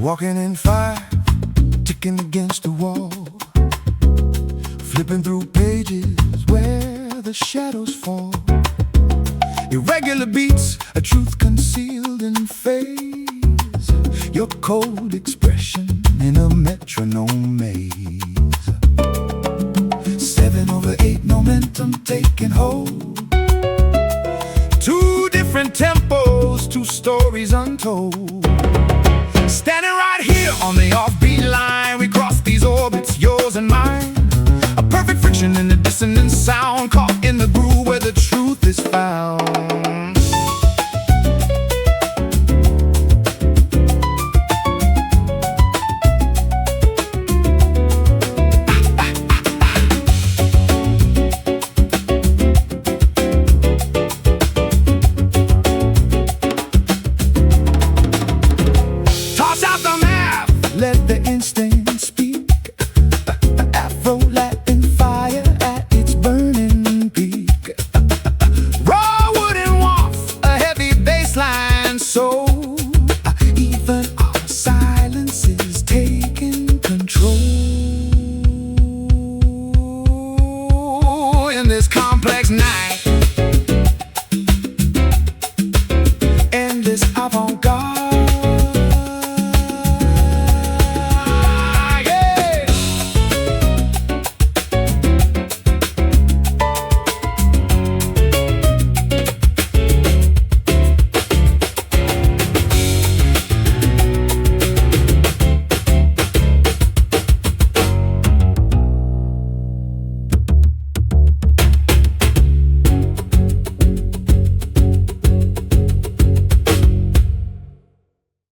Walking in fire, ticking against the wall. Flipping through pages where the shadows fall. Irregular beats, a truth concealed in phase. Your cold expression in a metronome maze. 7/8 momentum taking hold. Two different tempos, two stories untold. Standing right here on the offbeat line, we cross these orbits, yours and mine. A perfect friction in the dissonant sound, caught in the groove where the truth is found.